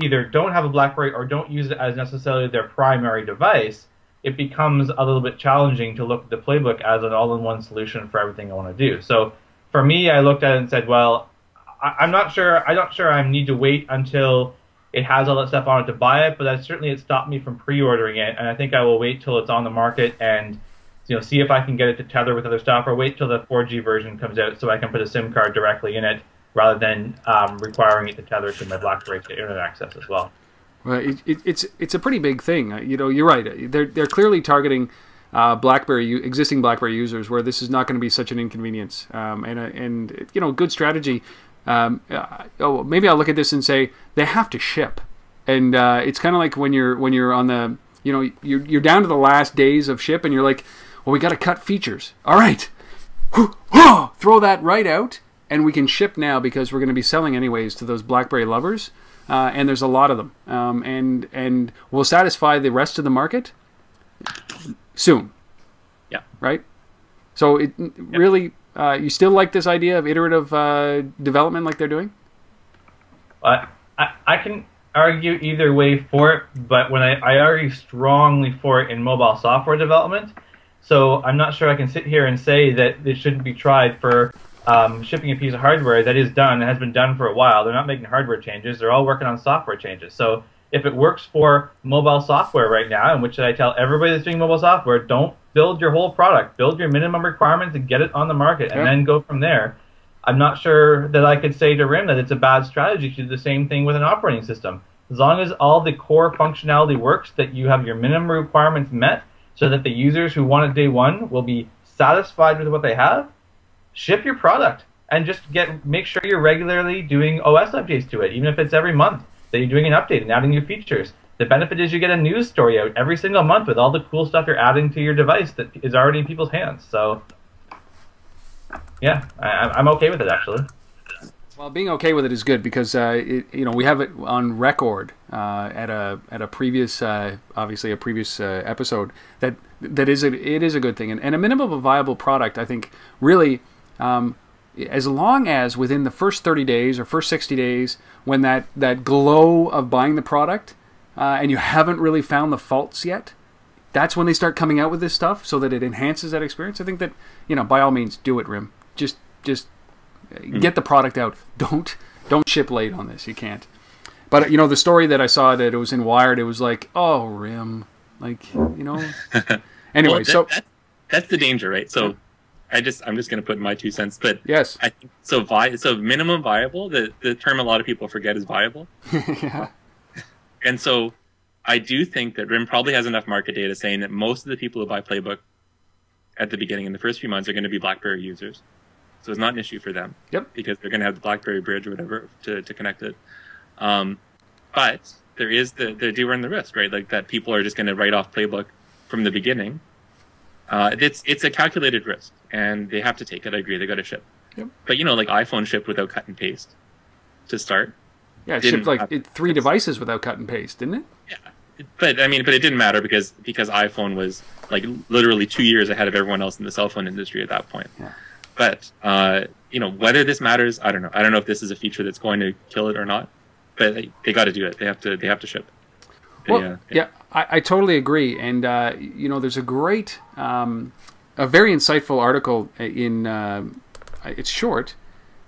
either don't have a BlackBerry or don't use it as necessarily their primary device, it becomes a little bit challenging to look at the Playbook as an all-in-one solution for everything I want to do. So for me, I looked at it and said, well, I'm not sure I need to wait until it has all that stuff on it to buy it, but certainly it stopped me from pre-ordering it, and I think I will wait till it's on the market and see if I can get it to tether with other stuff, or wait till the 4G version comes out so I can put a SIM card directly in it rather than requiring it to tether to my BlackBerry to internet access as well. Well, it's a pretty big thing. You're right. They're clearly targeting existing BlackBerry users, where this is not going to be such an inconvenience. And good strategy. Maybe I'll look at this and say they have to ship, and it's kind of like when you're on the you're down to the last days of ship, and you're like, well, we got to cut features. All right, throw that right out, and we can ship now because we're going to be selling anyways to those BlackBerry lovers. And there's a lot of them, and we'll satisfy the rest of the market soon. Yeah. Right. So it really, you still like this idea of iterative development, like they're doing? I can argue either way for it, but when I argue strongly for it in mobile software development, so I'm not sure I can sit here and say that this shouldn't be tried for shipping a piece of hardware that is done, has been done for a while. They're not making hardware changes. They're all working on software changes. So if it works for mobile software right now, in which I tell everybody that's doing mobile software, don't build your whole product. Build your minimum requirements and get it on the market, and then go from there. I'm not sure that I could say to RIM that it's a bad strategy to do the same thing with an operating system. As long as all the core functionality works, that you have your minimum requirements met, so that the users who want it day one will be satisfied with what they have, ship your product, and just make sure you're regularly doing OS updates to it, even if it's every month that you're doing an update and adding new features. The benefit is you get a news story out every single month with all the cool stuff you're adding to your device that is already in people's hands. So, yeah, I'm okay with it, actually. Well, being okay with it is good because we have it on record at a previous obviously a previous episode that it is a good thing, and a minimum viable product. I think really, as long as within the first 30 days or first 60 days, when that glow of buying the product and you haven't really found the faults yet, that's when they start coming out with this stuff so that it enhances that experience. I think that by all means do it, Rim. Just get the product out. Don't ship late on this. You can't. But the story that I saw that it was in Wired, it was like, oh, Rim, Anyway, well, that's the danger, right? So I'm just going to put my 2 cents. But yes, I think so minimum viable. The term a lot of people forget is viable. Yeah. And so I do think that RIM probably has enough market data saying that most of the people who buy Playbook at the beginning in the first few months are going to be BlackBerry users. So it's not an issue for them. Yep. Because they're going to have the BlackBerry bridge or whatever to connect it. But they do run the risk, right? Like that people are just going to write off Playbook from the beginning. It's a calculated risk, and they have to take it. I agree, they got to ship. Yep. But like iPhone shipped without cut and paste to start. Yeah, it shipped like 3 devices without cut and paste, didn't it? Yeah, but it didn't matter because iPhone was like literally 2 years ahead of everyone else in the cell phone industry at that point. Yeah. But whether this matters, I don't know. I don't know if this is a feature that's going to kill it or not. But they got to do it. They have to ship. Yeah, I totally agree. And there's a great, a very insightful article in. It's short.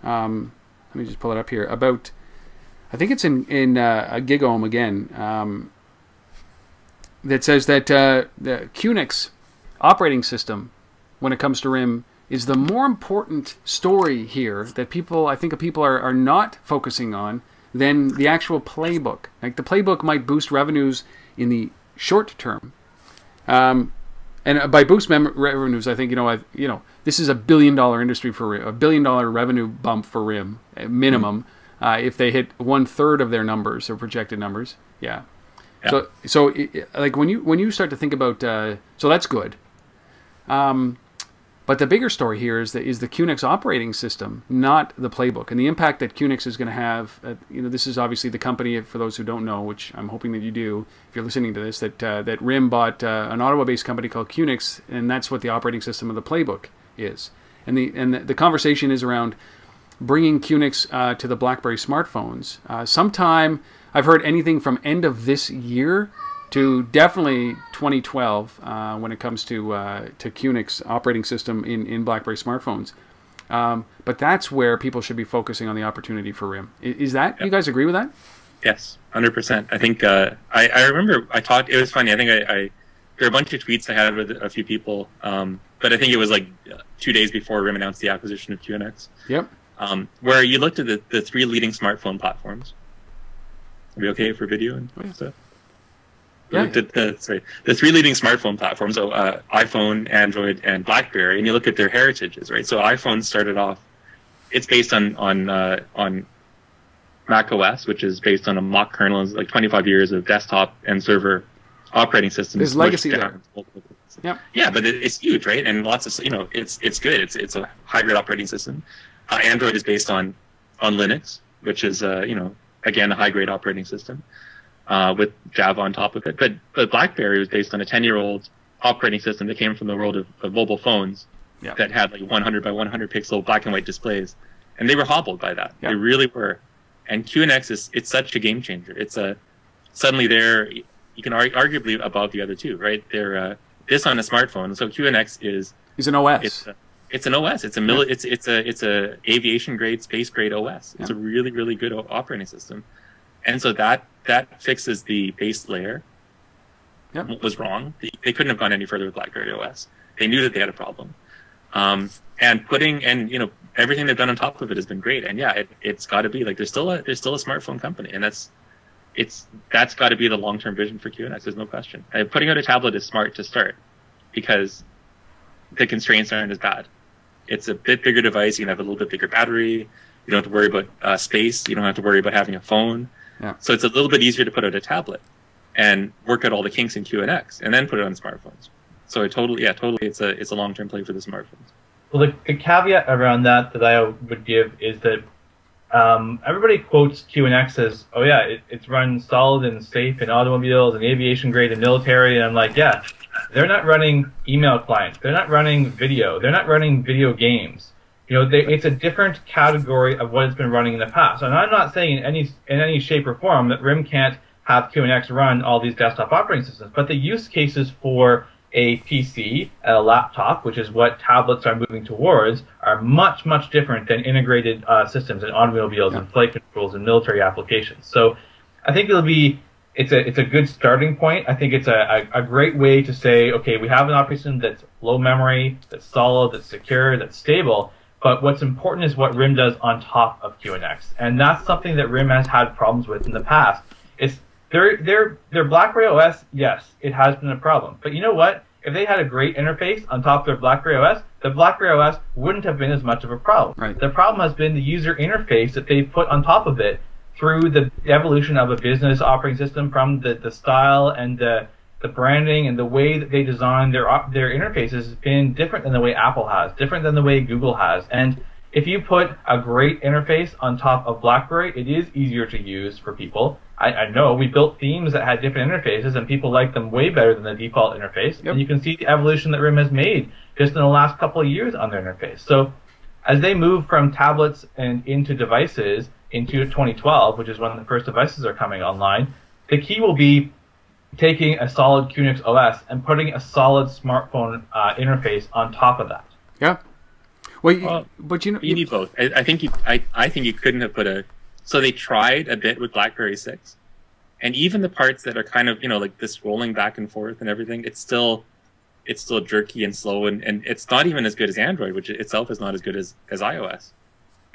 Let me just pull it up here about. I think it's in a GigOhm again. That says that the QNX operating system, when it comes to RIM, is the more important story here that I think people are not focusing on than the actual Playbook. Like the Playbook might boost revenues in the short term, and by boost revenues, I think this is $1 billion industry for RIM, $1 billion revenue bump for RIM minimum if they hit 1/3 of their numbers, their projected numbers. Yeah. So like when you start to think about so that's good. But the bigger story here is the QNX operating system, not the Playbook, and the impact that QNX is going to have. This is obviously the company, for those who don't know, which I'm hoping that you do, if you're listening to this, that RIM bought an Ottawa-based company called QNX, and that's what the operating system of the Playbook is. And the conversation is around bringing QNX to the BlackBerry smartphones. Sometime, I've heard anything from end of this year to definitely 2012 when it comes to QNX operating system in BlackBerry smartphones. But that's where people should be focusing on the opportunity for RIM. Is that, you guys agree with that? Yes, 100%. I think, I remember I talked, it was funny, I think there are a bunch of tweets I had with a few people, but I think it was like 2 days before RIM announced the acquisition of QNX. Yep. Where you looked at the 3 leading smartphone platforms. Are we okay for video and stuff? Yeah. The 3 leading smartphone platforms, so iPhone, Android, and BlackBerry, and you look at their heritages, right? So iPhone started off, it's based on Mac OS, which is based on a mock kernel, like 25 years of desktop and server operating systems. There's legacy there. Yeah. Yeah, but it's huge, right? And lots of it's good. It's a high-grade operating system. Android is based on Linux, which is again a high-grade operating system. With Java on top of it. But BlackBerry was based on a 10-year-old operating system that came from the world of mobile phones that had like 100 by 100 pixel black and white displays. And they were hobbled by that. Yeah. They really were. And QNX it's such a game changer. It's suddenly you can arguably above the other two, right? They're this on a smartphone. So QNX is an OS. It's an OS. It's a aviation grade, space grade OS. It's a really, really good operating system. And so that fixes the base layer. Yep. What was wrong? They couldn't have gone any further with BlackBerry OS. They knew that they had a problem. And everything they've done on top of it has been great. And yeah, it's got to be like there's still a smartphone company, and that's got to be the long-term vision for QNX. There's no question. And putting out a tablet is smart to start because the constraints aren't as bad. It's a bit bigger device. You can have a little bit bigger battery. You don't have to worry about space. You don't have to worry about having a phone. Yeah. So it's a little bit easier to put out a tablet and work out all the kinks in QNX and then put it on smartphones. So totally, it's a long-term play for the smartphones. Well, the caveat around that I would give is that everybody quotes QNX as, oh yeah, it's run solid and safe in automobiles and aviation grade and military. And I'm like, yeah, they're not running email clients. They're not running video. They're not running video games. It's a different category of what it's been running in the past. And I'm not saying in any shape or form that RIM can't have QNX run all these desktop operating systems, but the use cases for a PC, a laptop, which is what tablets are moving towards, are much, much different than integrated systems in automobiles and flight controls and military applications. So I think it's a good starting point. I think it's a great way to say, okay, we have an operating system that's low memory, that's solid, that's secure, that's stable, but what's important is what RIM does on top of QNX. And that's something that RIM has had problems with in the past. It's their BlackBerry OS, yes, it has been a problem. But you know what? If they had a great interface on top of their BlackBerry OS, the BlackBerry OS wouldn't have been as much of a problem. Right. The problem has been the user interface that they put on top of it through the evolution of a business operating system, from the style and the branding and the way that they design their interfaces has been different than the way Apple has, different than the way Google has. And if you put a great interface on top of BlackBerry, it is easier to use for people. I know we built themes that had different interfaces, and people like them way better than the default interface. Yep. And you can see the evolution that RIM has made just in the last couple of years on their interface. So as they move from tablets and into devices into 2012, which is when the first devices are coming online, the key will be taking a solid QNX OS and putting a solid smartphone interface on top of that. Yeah. Well, but you need both. I think you couldn't have put so they tried a bit with BlackBerry 6, and even the parts that are kind of like this rolling back and forth and everything, it's still jerky and slow, and it's not even as good as Android, which itself is not as good as iOS.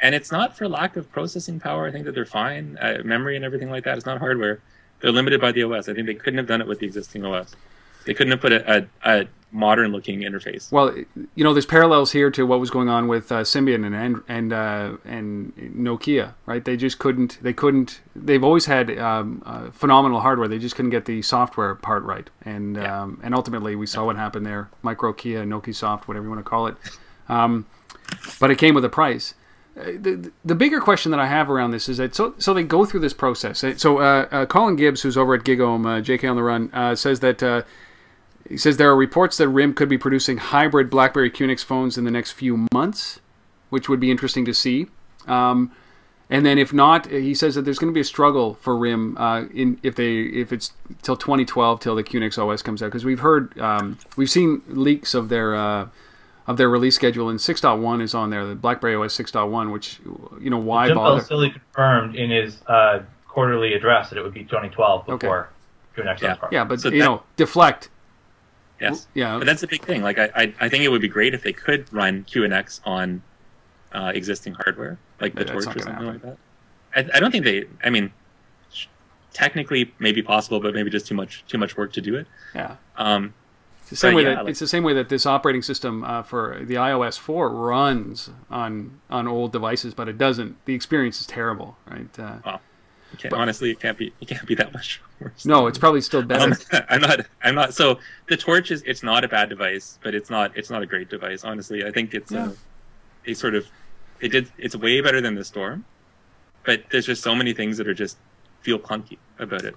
And it's not for lack of processing power. I think that they're fine. Memory and everything like that. It's not hardware. They're limited by the OS. I think they couldn't have done it with the existing OS. They couldn't have put a modern-looking interface. Well, there's parallels here to what was going on with Symbian and Nokia, right? They just couldn't. They've always had phenomenal hardware. They just couldn't get the software part right, and ultimately we saw what happened there. Microkia, Nokia Soft, whatever you want to call it. But it came with a price. The bigger question that I have around this is that so they go through this process. So Colin Gibbs, who's over at GigHome, JK on the Run, says that he says there are reports that RIM could be producing hybrid BlackBerry QNX phones in the next few months, which would be interesting to see. And then if not, he says that there's going to be a struggle for RIM if it's till 2012 till the QNX OS comes out, because we've seen leaks of their release schedule, and 6.1 is on there, the BlackBerry OS 6.1, which, why Jim bother? Bell still confirmed in his quarterly address that it would be 2012 before QNX was part. Yeah, but, so deflect. Yes. Yeah. But that's the big thing. Like, I think it would be great if they could run QNX on existing hardware, like the Torch or something like that. I don't think technically maybe possible, but maybe just too much work to do it. Yeah. It's the same way that this operating system for the iOS 4 runs on old devices, but it doesn't. The experience is terrible, right? Honestly, it can't be that much worse. No, it's probably still better. I'm not. So the Torch it's not a bad device, but it's not a great device. Honestly, I think it's it's way better than the Storm, but there's just so many things that feel clunky about it.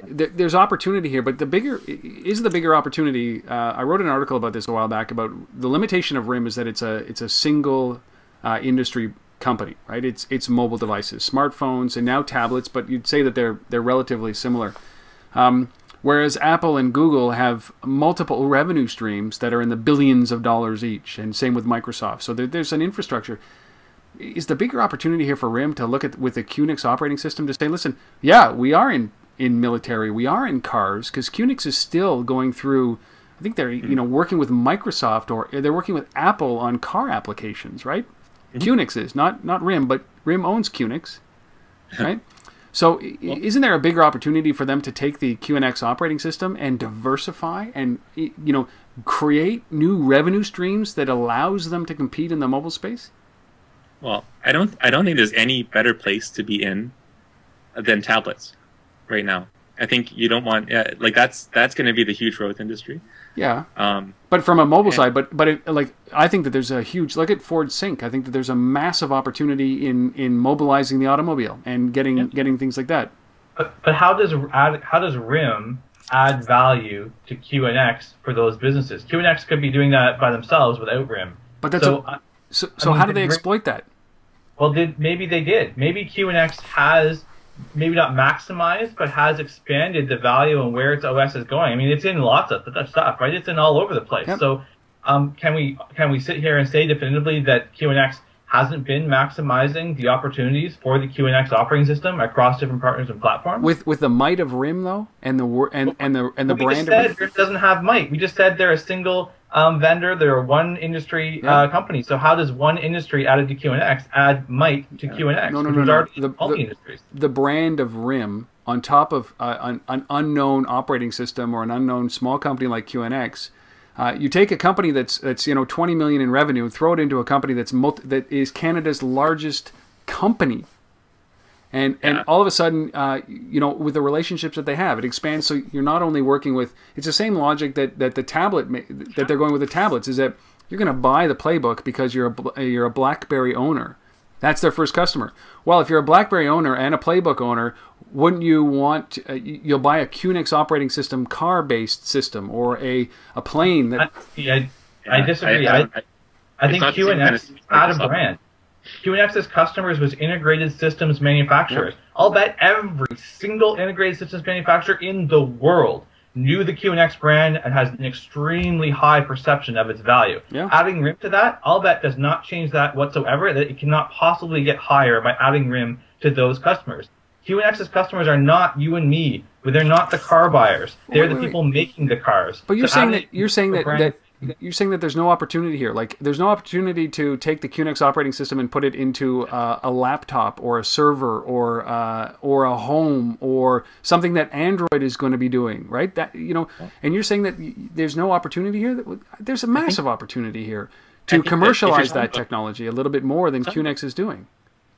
There's opportunity here, but the bigger opportunity. I wrote an article about this a while back about the limitation of RIM is that it's a single industry company, right? It's mobile devices, smartphones, and now tablets, but you'd say that they're relatively similar. Whereas Apple and Google have multiple revenue streams that are in the billions of dollars each, and same with Microsoft. So there's an infrastructure. Is the bigger opportunity here for RIM to look at with the QNX operating system to say, listen, yeah, we are in military, we are in cars, because QNX is still going through. I think they're working with Microsoft, or they're working with Apple on car applications, right? Mm-hmm. QNX is not RIM, but RIM owns QNX, right? So isn't there a bigger opportunity for them to take the QNX operating system and diversify and create new revenue streams that allows them to compete in the mobile space? Well, I don't think there's any better place to be in than tablets right now. I think you don't want like that's going to be the huge growth industry. Yeah. But from a mobile side, like I think that there's a huge look at Ford Sync. I think that there's a massive opportunity in mobilizing the automobile and getting things like that. But how does RIM add value to QNX for those businesses? QNX could be doing that by themselves without RIM. But that's so how do they exploit that? Well, maybe they did. Maybe QNX has maybe not maximized, but has expanded the value and where its OS is going. I mean, it's in lots of stuff, right? It's in all over the place. Yep. So, can we sit here and say definitively that QNX hasn't been maximizing the opportunities for the QNX operating system across different partners and platforms? With the might of RIM though, and the brand. We just said RIM doesn't have might. We just said they're a single vendor. They're one industry company. So how does one industry added to QNX add might to QNX? No. The brand of RIM on top of an unknown operating system or an unknown small company like QNX. You take a company that's 20 million in revenue and throw it into a company that is Canada's largest company, and all of a sudden, with the relationships that they have, it expands. So you're not only working with, it's the same logic that the tablet that they're going with the tablets is that you're going to buy the Playbook because you're a BlackBerry owner. That's their first customer. Well, if you're a BlackBerry owner and a Playbook owner, wouldn't you want you'll buy a QNX operating system car-based system or a plane that? I disagree. I think QNX had a brand. QNX's customers was integrated systems manufacturers. Yeah. I'll bet every single integrated systems manufacturer in the world knew the QNX brand and has an extremely high perception of its value. Yeah. Adding RIM to that, I'll bet does not change that whatsoever. That it cannot possibly get higher by adding RIM to those customers. QNX's customers are not you and me, but they're not the car buyers. They're the people making the cars. But you're saying that there's no opportunity here. Like there's no opportunity to take the QNX operating system and put it into a laptop or a server or a home or something that Android is going to be doing, right? That and you're saying that there's no opportunity here. There's a massive opportunity here to commercialize that technology a little bit more than QNX is doing.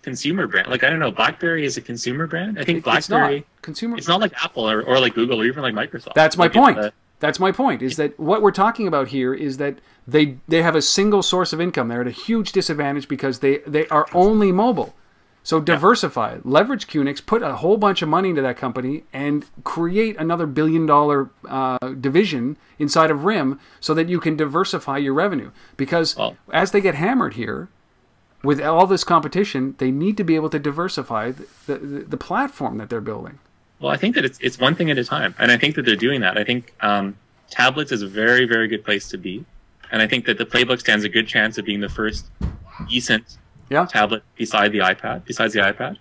Consumer brand, like I don't know, BlackBerry is a consumer brand. I think BlackBerry consumer. It's not like Apple or like Google or even like Microsoft. That's my point. That's my point. Is that what we're talking about here? Is that they have a single source of income. They're at a huge disadvantage because they are only mobile. So diversify, leverage QNX, put a whole bunch of money into that company, and create another $1 billion division inside of RIM so that you can diversify your revenue. Because as they get hammered here. With all this competition, they need to be able to diversify the platform that they're building. Well, I think that it's one thing at a time, and I think that they're doing that. I think tablets is a very, very good place to be, and I think that the Playbook stands a good chance of being the first decent tablet besides the iPad.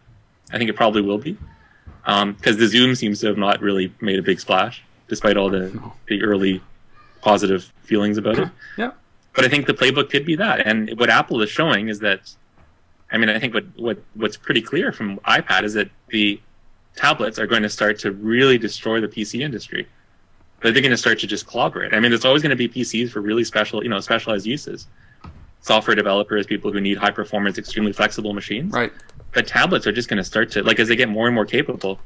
I think it probably will be, because the Zoom seems to have not really made a big splash, despite all the early positive feelings about it. Yeah. But I think the Playbook could be that. And what Apple is showing is that, I mean, I think what's pretty clear from iPad is that the tablets are going to start to really destroy the PC industry. But they're going to start to just clobber it. I mean, there's always going to be PCs for really specialized uses. Software developers, people who need high performance, extremely flexible machines. Right. But tablets are just going to start to, like, as they get more and more capable,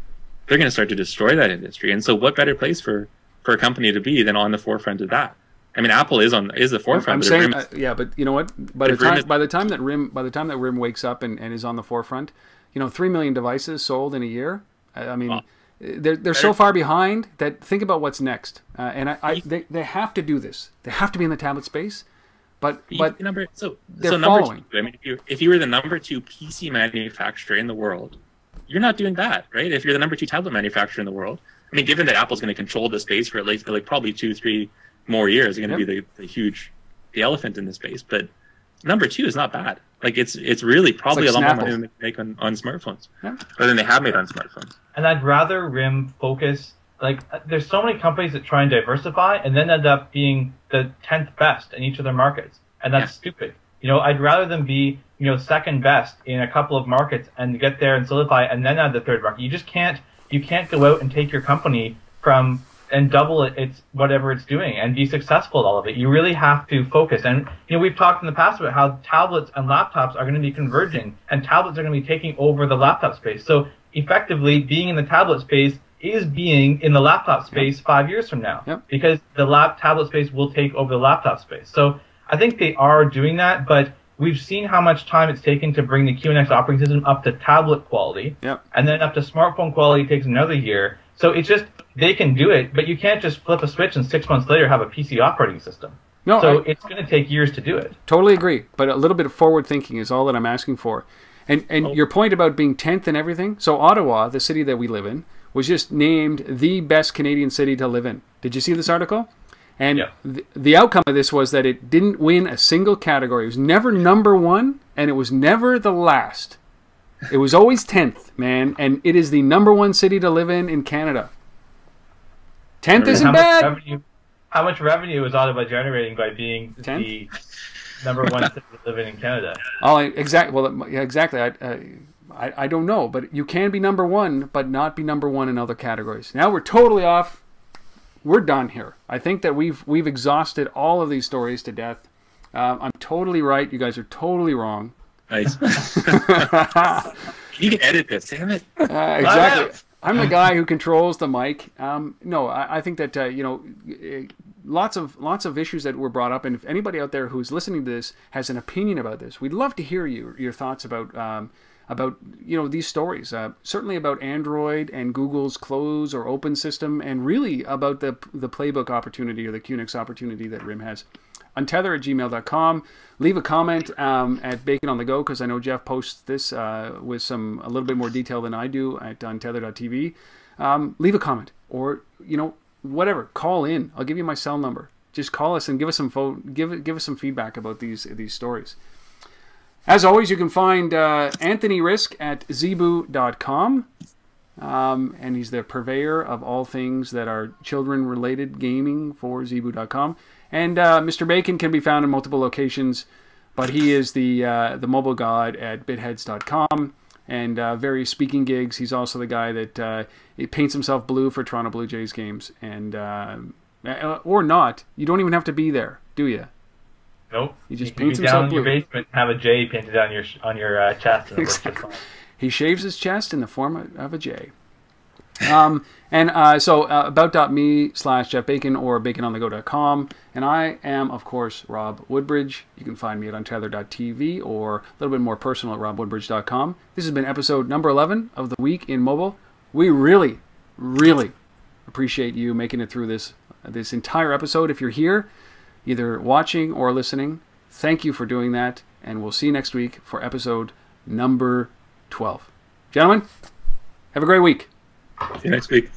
they're going to start to destroy that industry. And so what better place for a company to be than on the forefront of that? I mean, Apple is the forefront. I'm saying, but you know what? By the time that RIM wakes up and is on the forefront, 3 million devices sold in a year. I mean, they're so far behind that think about what's next. They have to do this. They have to be in the tablet space. But they're following. I mean, if you were the number 2 PC manufacturer in the world, you're not doing that, right? If you're the number 2 tablet manufacturer in the world, I mean, given that Apple's going to control the space for at least probably 2-3 more years, are going to be the elephant in the space. But number 2 is not bad. Like it's really probably a lot more money than they make on smartphones, or than they have made on smartphones. And I'd rather RIM focus. Like there's so many companies that try and diversify and then end up being the 10th best in each of their markets, and that's stupid. I'd rather them be second best in a couple of markets and get there and solidify, and then add the third market. You can't go out and take your company from and double its whatever it's doing and be successful at all of it. You really have to focus. And we've talked in the past about how tablets and laptops are going to be converging, and tablets are going to be taking over the laptop space. So effectively, being in the tablet space is being in the laptop space 5 years from now, because the tablet space will take over the laptop space. So I think they are doing that, but we've seen how much time it's taken to bring the QNX operating system up to tablet quality, and then up to smartphone quality takes another year. So it's just, they can do it, but you can't just flip a switch and 6 months later have a PC operating system. No, so it's going to take years to do it. Totally agree, but a little bit of forward thinking is all that I'm asking for. And your point about being 10th and everything, so Ottawa, the city that we live in, was just named the best Canadian city to live in. Did you see this article? And the outcome of this was that it didn't win a single category. It was never number one, and it was never the last. It was always 10th, man, and it is the number one city to live in Canada. 10th isn't bad. How much revenue is Ottawa generating by being 10th? The number one city to live in Canada? Oh, exactly. Well, yeah, exactly. I don't know, but you can be number one, but not be number one in other categories. Now we're totally off. We're done here. I think that we've exhausted all of these stories to death. I'm totally right. You guys are totally wrong. Nice. You can edit this, damn it. Exactly. I'm the guy who controls the mic. No, I think that lots of issues that were brought up, and if anybody out there who's listening to this has an opinion about this, we'd love to hear your thoughts about these stories. Certainly about Android and Google's close or open system, and really about the Playbook opportunity or the QNX opportunity that RIM has. Untether@gmail.com. Leave a comment at Bacon on the Go, because I know Jeff posts this with a little bit more detail than I do at untether.tv. Leave a comment, or whatever. Call in. I'll give you my cell number. Just call us and give us some feedback about these stories. As always, you can find Anthony Rizk at zebu.com. And he's the purveyor of all things that are children-related gaming for zebu.com. And Mr. Bacon can be found in multiple locations, but he is the mobile god at bitheads.com and various speaking gigs. He's also the guy that he paints himself blue for Toronto Blue Jays games, and or not. You don't even have to be there, do you? Nope. He just paints himself blue. Down in your basement, have a J painted on your chest. And exactly. He shaves his chest in the form of a J. So about.me/Jeff Bacon or bacononthego.com. And I am, of course, Rob Woodbridge. You can find me at untether.tv or a little bit more personal at robwoodbridge.com. This has been episode number 11 of the Week in Mobile. We really, really appreciate you making it through this entire episode. If you're here, either watching or listening, thank you for doing that. And we'll see you next week for episode number 12. Gentlemen, have a great week. See you next week.